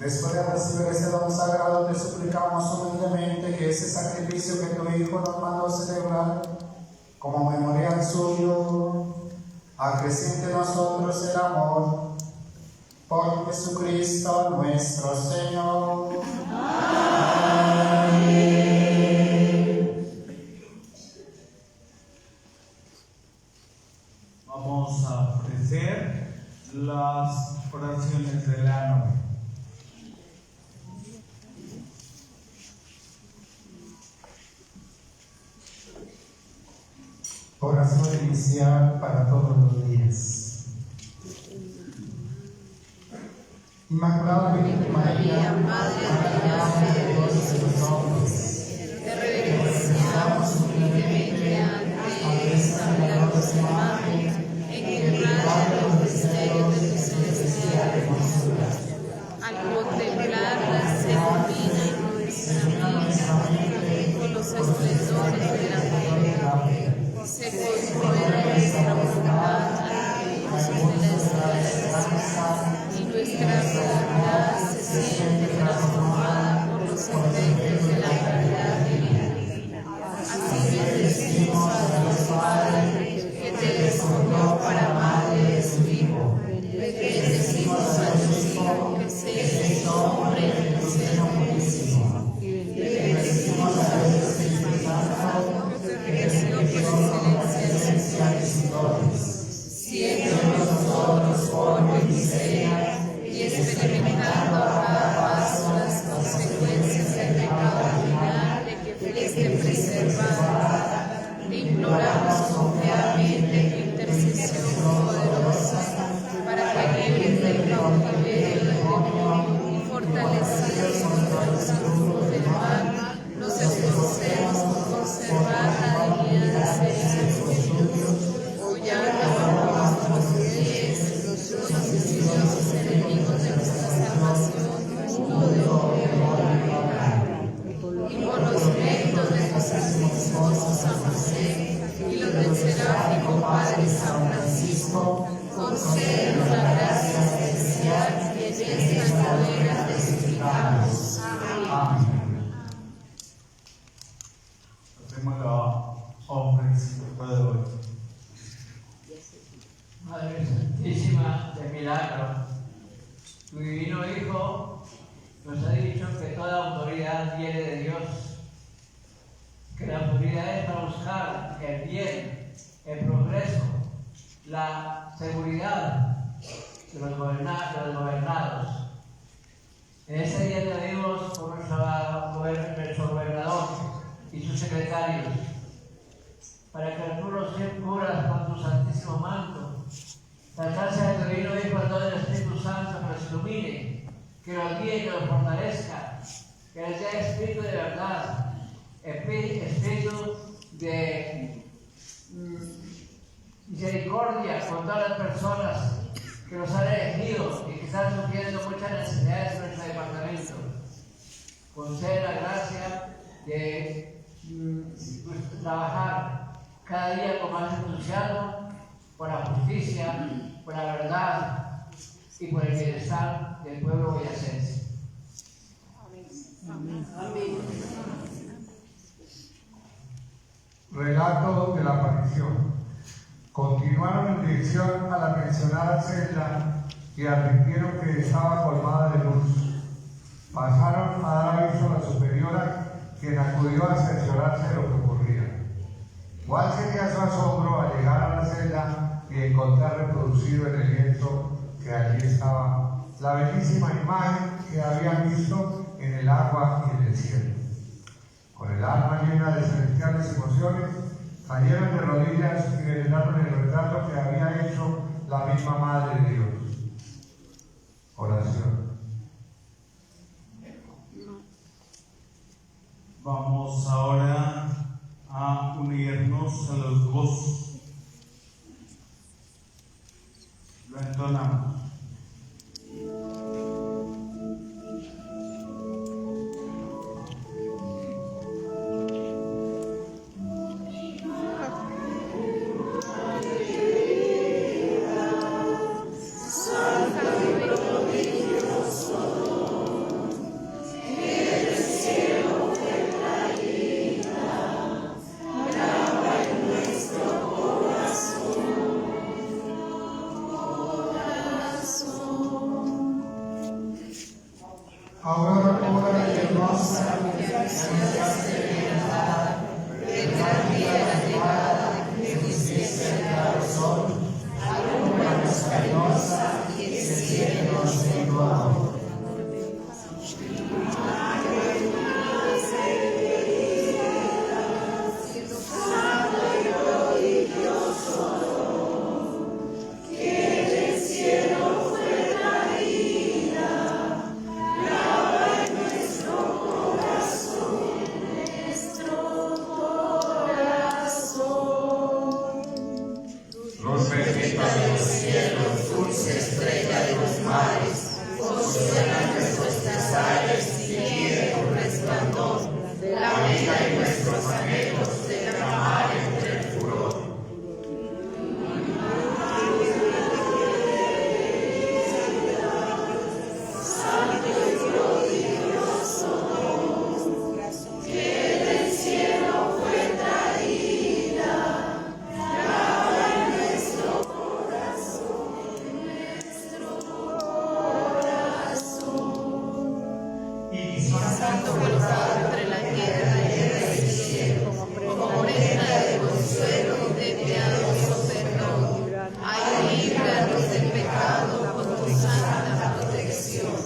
Después de recibir ese don sagrado, te suplicamos humildemente que ese sacrificio que tu Hijo nos mandó celebrar Como memorial suyo, acreciente en nosotros el amor por Jesucristo nuestro Señor. Vamos a ofrecer las oraciones del año. Oración inicial para todos los días. Inmaculada Virgen María, Madre de Dios y los hombres, te reverenciamos humildemente ante esta milagrosa imagen en que irradia los misterios de tu celestial hermosura. Al contemplarla se ilumina nuestra mente con los esplendores de la fe. Se consuela nuestra voluntad ante los celestiales y nuestra realidad se siente transformada por los efectos de la caridad divina. Así bendecimos a Dios Padre que te escogió para madre de su Hijo. Bendecimos a Dios Hijo que se hizo hombre en tu seno purísimo. Bendecimos a Dios Espíritu Santo que creció por excelencia y dones, siendo nosotros polvo y miseria y experimentando a cada paso las consecuencias del pecado original de que fuiste preservada. Te imploramos confiadamente tu intercesión poderosa para que libres del cautiverio del demonio y fortalecidos contra los influjos del mal, nos esforcemos por conservar la dignidad de seres tuyos, huyendo a nuestros pies los insidiosos enemigos de nuestra salvación, mundo de odio y por los méritos de tu esposo San José y los del seráfico Padre San Francisco, concédenos la gracia especial que en esta novena te suplicamos. Amén. Hacemos la ofrenda de hoy. Madre Santísima de Milagro, tu divino Hijo nos ha dicho que toda autoridad viene de Dios, que la autoridad es para buscar el bien, el progreso, la seguridad de los gobernados. En este día te pedimos por nuestro gobernador y sus secretarios, para que tú los cubras con tu santísimo manto. La gracia de tu divino Hijo, a todo el Espíritu Santo, que los ilumine, que los guíe, que los fortalezca, que les dé espíritu de verdad, espíritu de misericordia con todas las personas que los han elegido y que están sufriendo muchas necesidades en nuestro departamento. Concede la gracia de trabajar cada día con más entusiasmo por la justicia, por la verdad y por el bienestar del pueblo boyacense. Amén. Amén. Relato de la aparición. Continuaron en dirección a la mencionada celda y advirtieron que estaba colmada de luz. Pasaron a dar aviso a la superiora, quien acudió a cerciorarse de lo que ocurría. ¿Cuál sería su asombro al llegar a la celda y encontrar reproducido en el lienzo que allí estaba la bellísima imagen que habían visto en el agua y en el cielo? Con el alma llena de celestiales emociones, cayeron de rodillas y veneraron el retrato que había hecho la misma Madre de Dios. Oración. Vamos ahora a unirnos a los gozos. Lo entonamos. Nuestro de los cielos, dulce estrella de los mares, consuela nuestros pesares y guíe con resplandor la vida de nuestros anhelos de derramar entre el furor. Santo y glorioso Dios, que del cielo fue traída, graba en nuestro corazón, Y santo voluntad entre la tierra y el cielo, como prenda de consuelo de piadoso perdón. Ay, líbranos del pecado con tu santa protección.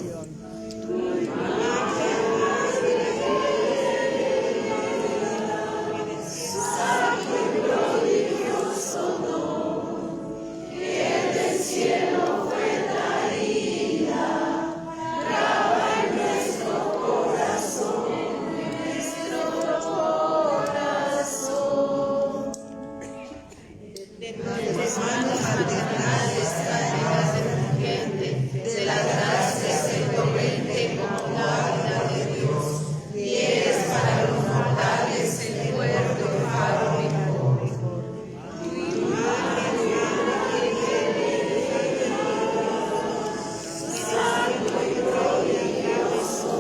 Santo y glorioso don, que del cielo fue traída, graba en nuestro corazón, de tus manos maternales cadenas refulgente, de las gracias el torrente como dávila de Dios, y eres para los mortales el puerto de faro mejor. Santo y glorioso,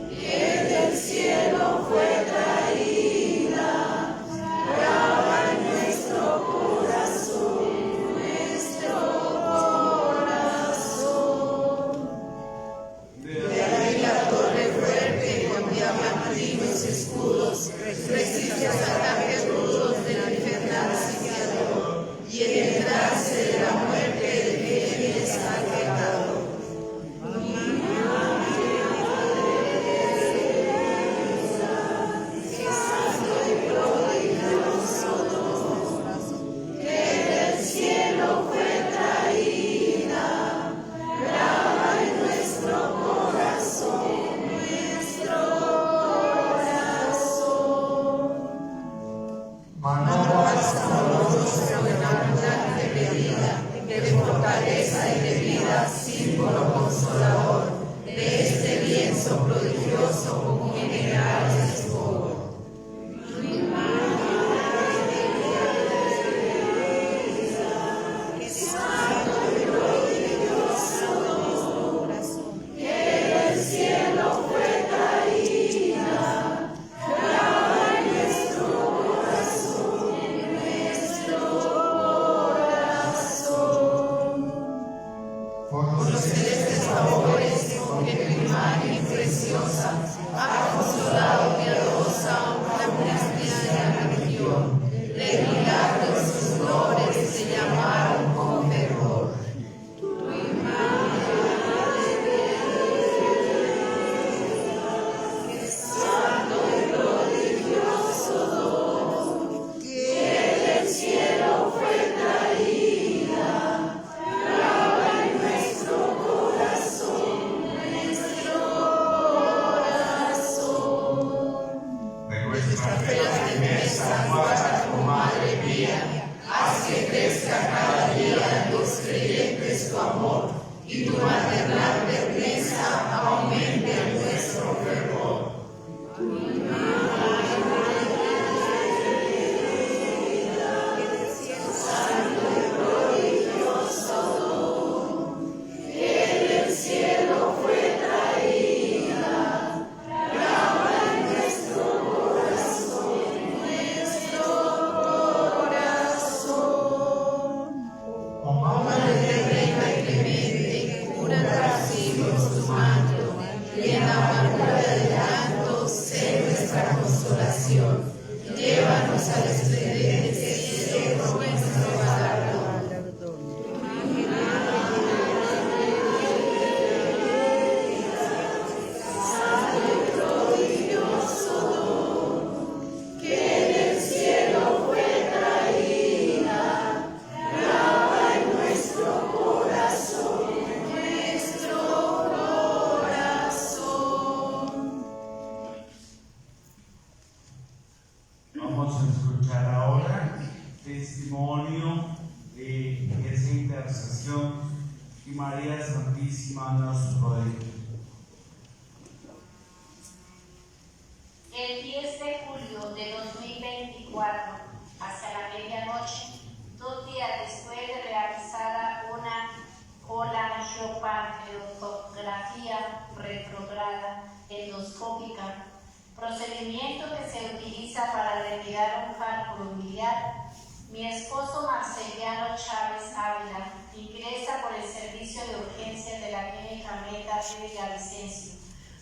que del cielo fue traída, graba en nuestro corazón y María Santísima nos protege. El 10 de julio de 2024, hacia la medianoche, 2 días después de realizada una colangiopatografía retrograda endoscópica, procedimiento que se utiliza para retirar un cálculo biliar, mi esposo Marceliano Chávez Ávila ingresa por el servicio de urgencias de la clínica Meta de Villavicencio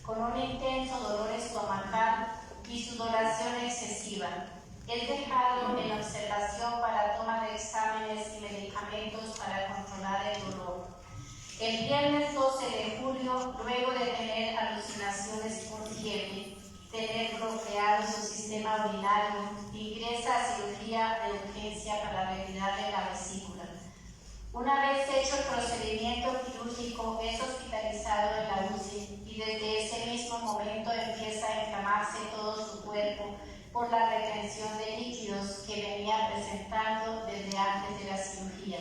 con un intenso dolor estomacal y sudoración excesiva. Es dejado en observación para toma de exámenes y medicamentos para controlar el dolor. El viernes 12 de julio, luego de tener alucinaciones por fiebre, tener bloqueado su sistema urinario, ingresa a cirugía de urgencia para retirarle la vesícula. Una vez hecho el procedimiento quirúrgico, es hospitalizado en la UCI y desde ese mismo momento empieza a inflamarse todo su cuerpo por la retención de líquidos que venía presentando desde antes de la cirugía.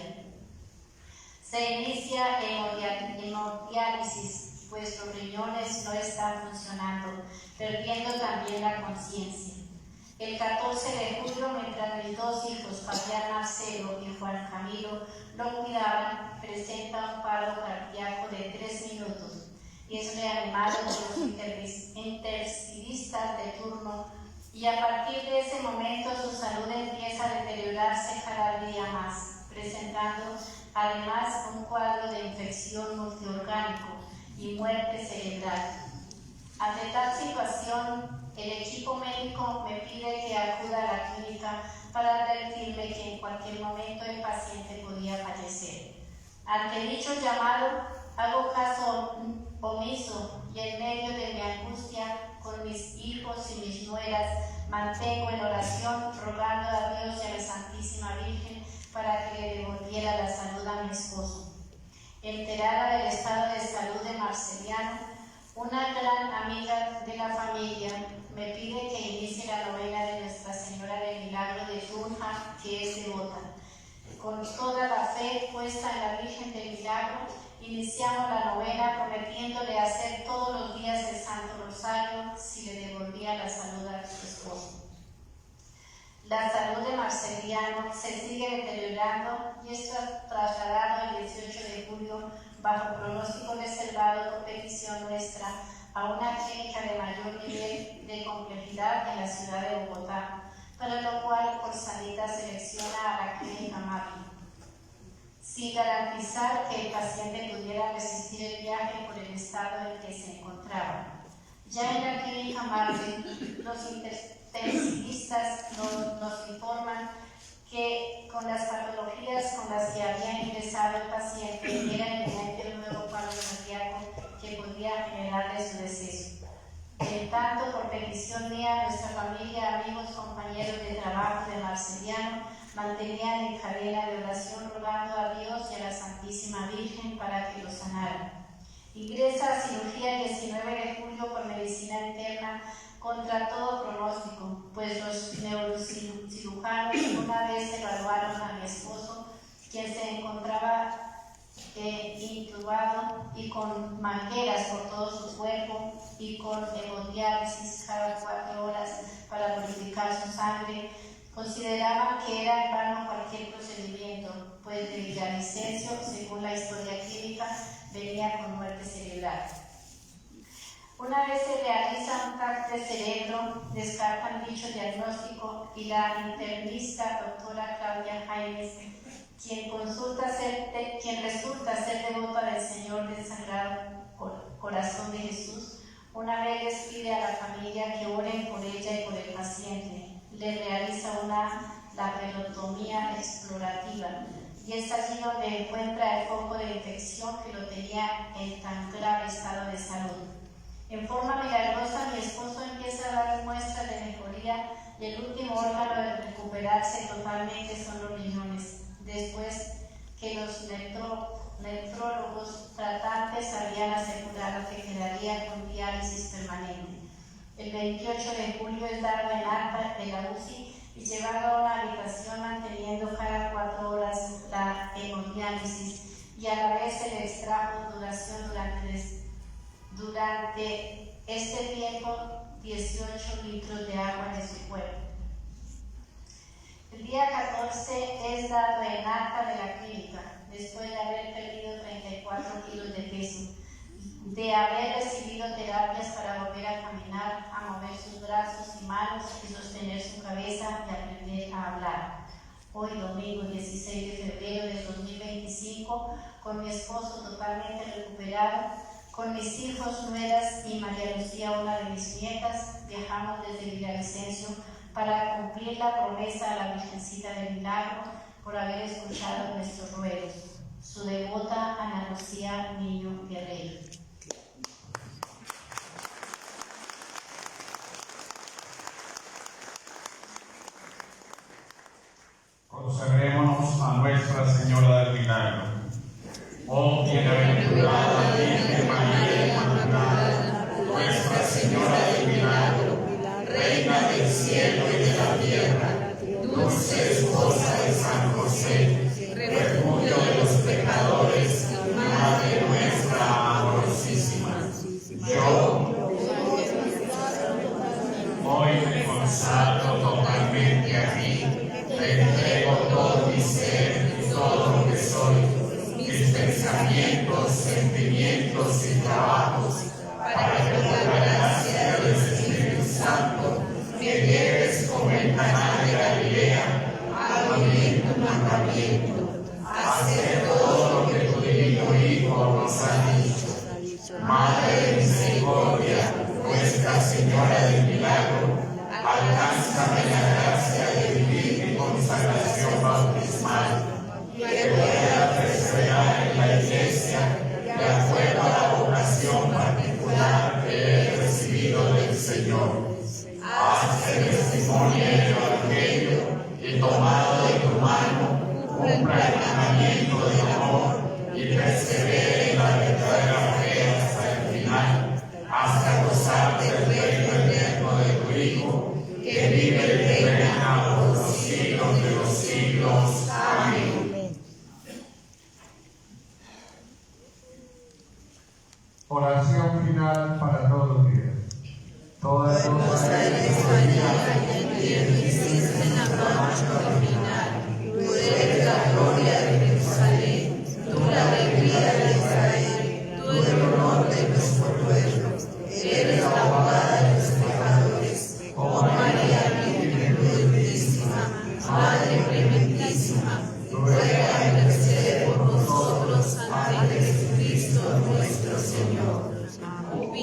Se inicia hemodiálisis, pues los riñones no están funcionando, perdiendo también la conciencia. El 14 de julio, mientras mis 2 hijos, Fabián Marcelo y Juan Camilo, lo cuidaban, presenta un paro cardíaco de 3 minutos y es reanimado por los intensivista de turno, y a partir de ese momento su salud empieza a deteriorarse cada día más, presentando además un cuadro de infección multiorgánico y muerte cerebral. Ante tal situación, el equipo médico me pide que acuda a la clínica para advertirme que en cualquier momento el paciente podía fallecer. Ante dicho llamado, hago caso omiso y en medio de mi angustia, con mis hijos y mis nueras, mantengo en oración, rogando a Dios y a la Santísima Virgen para que le devolviera la salud a mi esposo. Enterada del estado de salud de Marceliano, una gran amiga de la familia me pide que inicie la novena de Nuestra Señora del Milagro de Tunja, que es devota. Con toda la fe puesta en la Virgen del Milagro, iniciamos la novena prometiéndole hacer todos los días el Santo Rosario si le devolvía la salud a su esposo. La salud de Marceliano se sigue deteriorando y es trasladado el 18 de julio bajo pronóstico reservado por petición nuestra a una clínica de mayor nivel de complejidad en la ciudad de Bogotá, para lo cual Corsanita selecciona a la clínica Mapi, sin garantizar que el paciente pudiera resistir el viaje por el estado en que se encontraba. Ya en la clínica Mapi, los intensivistas nos informan que con las patologías con las que había ingresado el paciente era inminente un nuevo paro cardíaco que podía generarle su deceso. En tanto, por petición mía, nuestra familia, amigos, compañeros de trabajo de Marceliano mantenían en cadena de oración rogando a Dios y a la Santísima Virgen para que lo sanara. Ingresa a cirugía el 19 de julio por medicina interna contra todo pronóstico, pues los neurocirujanos una vez evaluaron a mi esposo, quien se encontraba intubado y con mangueras por todo su cuerpo y con hemodiálisis cada 4 horas para purificar su sangre. Consideraban que era en vano cualquier procedimiento, pues de Villavicencio, según la historia clínica, venía con muerte cerebral. Una vez se realiza un TAC de cerebro, descartan dicho diagnóstico y la internista doctora Claudia Jaimes, quien resulta ser devota del Señor del Sagrado Corazón de Jesús, una vez les pide a la familia que oren por ella y por el paciente. Le realiza una laparotomía explorativa y es allí donde encuentra el foco de infección que lo tenía en tan grave estado de salud. En forma milagrosa, mi esposo empieza a dar muestras de mejoría y el último órgano de recuperarse totalmente son los riñones, después que los nefrólogos tratantes habían asegurado que quedaría con diálisis permanente. El 28 de julio es dado en alta de la UCI y llevado a una habitación manteniendo cada 4 horas la hemodiálisis y a la vez se le extrajo durante este tiempo 18 litros de agua de su cuerpo. El día 14 es la renata de la clínica, después de haber perdido 34 kilos de peso, de haber recibido terapias para volver a caminar, a mover sus brazos y manos y sostener su cabeza y aprender a hablar. Hoy, domingo 16 de febrero de 2025, con mi esposo totalmente recuperado, con mis hijos, nueras y María Lucía, una de mis nietas, viajamos desde Villavicencio para cumplir la promesa a la Virgencita del Milagro por haber escuchado nuestros ruegos. Su devota Ana Lucía Niño Guerrero. Consagrémonos a Nuestra Señora del Milagro. Oh bienaventurada Virgen María Inmaculada, Nuestra Señora del Milagro, Reina del cielo y de la tierra, dulce esposa de San José, refugio de los pecadores, Madre nuestra amorosísima. Yo hoy me consagro totalmente a ti, te entrego todo mi ser y todo lo que soy, mis pensamientos, sentimientos y trabajos, para que por la gracia del Espíritu Santo me lleves como el canal de Galilea a vivir tu mandamiento, a hacer todo lo que tu divino Hijo nos ha dicho. Madre de misericordia, Nuestra Señora del Milagro, alcánzame la gracia de vivir mi consagración bautismal, que pueda perseverar en la Iglesia de acuerdo a la vocación particular que he recibido del Señor. Haz que testimonio del Evangelio y tomado de tu mano cumpla el mandamiento del amor y persevere en la verdadera fe hasta el final, hasta gozar del reino eterno de tu Hijo, que vive y reina por los siglos de los siglos. Amén. Oración final para todos los días. Toda cosa es y hiciste en la noche original. Tú eres la gloria de Jerusalén, tú la alegría de Israel, tú el honor de nuestro pueblo. Eres la abogada de los pecadores. Oh María Virgen Purísima, Madre clementísima, ruega y intercede por nosotros ante Jesucristo nuestro Señor.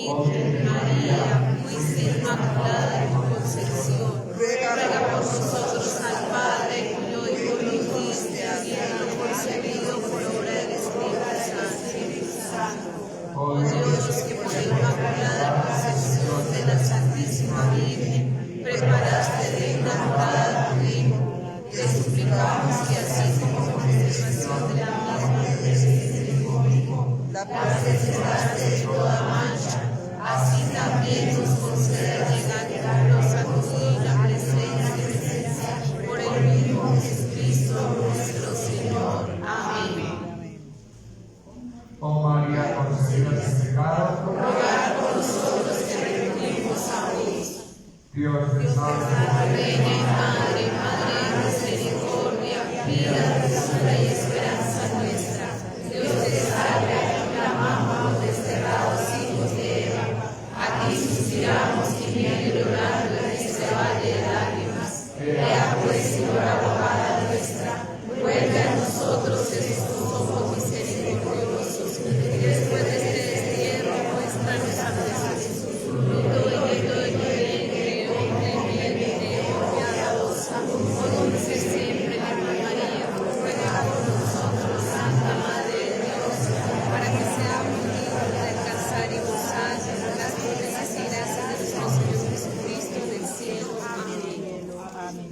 Oh Virgen María, fuiste inmaculada en tu concepción, ruega por nosotros al Padre, cuyo Hijo nos diste, habiendo concebido por obra del Espíritu Santo. Oh Dios, que por la inmaculada concepción de la Santísima Virgen preparaste de una morada a tu Hijo, te suplicamos que así como por intercesión de la misma la preservaste de toda mancha, así también nos conceda llegar a tu divina presencia por el mismo Jesucristo nuestro Señor. Amén. Oh María, concebida sin pecado, Rogad por nosotros que recurrimos a vos. Dios te salve, Reina y Madre, Madre de misericordia, vida, dulzura y esperanza nuestra. Dios te salve, clamamos desterrados hijos de Eva. A ti suspiramos, gimiendo y llorando en este valle de lágrimas. Ea pues, Señora abogada nuestra, vuelve a nosotros estos ojos misericordiosos, y después de este destierro muéstranos a nuestro fruto y que piadosa, como dulce siempre la María, ruega por nosotros, Santa Madre de Dios, para que seamos dignos de alcanzar y gozar las promesas y gracias de nuestro Señor Jesucristo del cielo. Amén.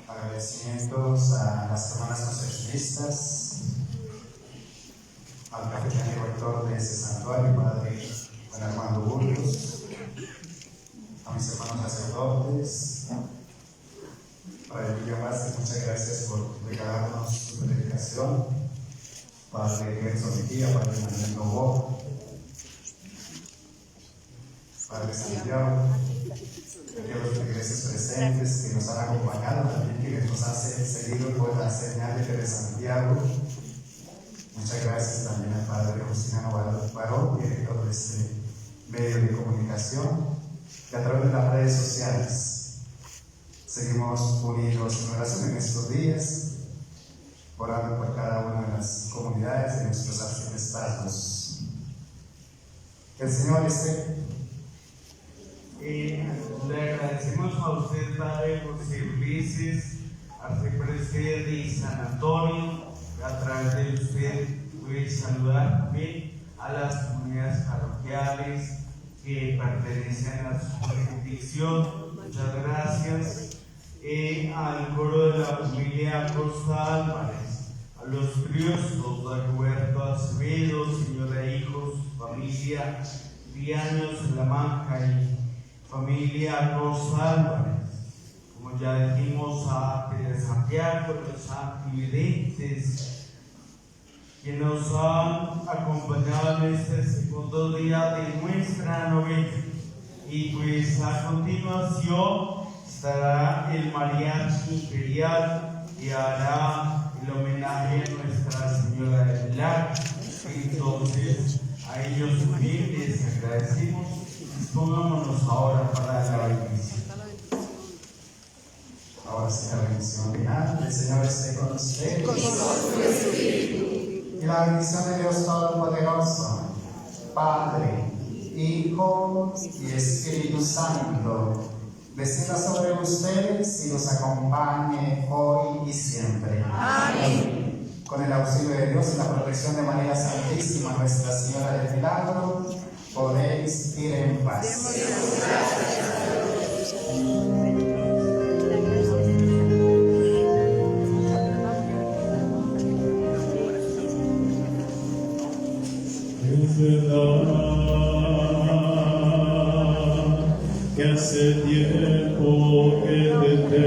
Agradecimientos a las hermanas concepcionistas, al capitán y rector de ese santuario, Padre Juan Armando Burgos, a mis hermanos sacerdotes, Padre Emilio Vázquez, muchas gracias por regalarnos su predicación, Padre Gerson Mejía, Padre Manuel Novo, Padre Santiago, y a los iglesias presentes que nos han acompañado, también que nos han seguido por la señal de Santiago. Muchas gracias también al Padre Justiniano Barón, director de este medio de comunicación, que a través de las redes sociales seguimos unidos en oración en estos días, orando por cada una de las comunidades de nuestros arciprestazgos. Que el Señor esté. Le agradecemos a usted, Padre José Ulises, arcipreste de San Antonio. A través de usted puede saludar también a las comunidades parroquiales que pertenecen a su jurisdicción. Muchas gracias. Al coro de la familia Costa Álvarez, a los tríos Roberto Acevedo, señora e hijos, familia Vianos Salamanca y familia Costa Álvarez. Como ya dijimos, a Pedro Santiago, los antividentes que nos han acompañado en este segundo día de nuestra novena. Y pues a continuación estará el mariachi imperial que hará el homenaje a Nuestra Señora del Milagro. Entonces, a ellos también les agradecemos. Pongámonos ahora para la bendición. Ahora sí, la bendición final. El Señor esté con ustedes. Con su espíritu. Y la bendición de Dios Todopoderoso, Padre, Hijo y Espíritu Santo, descienda sobre ustedes y los acompañe hoy y siempre. Amén. Con el auxilio de Dios y la protección de María Santísima, Nuestra Señora del Milagro, podéis ir en paz. Es verdad que hace tiempo que te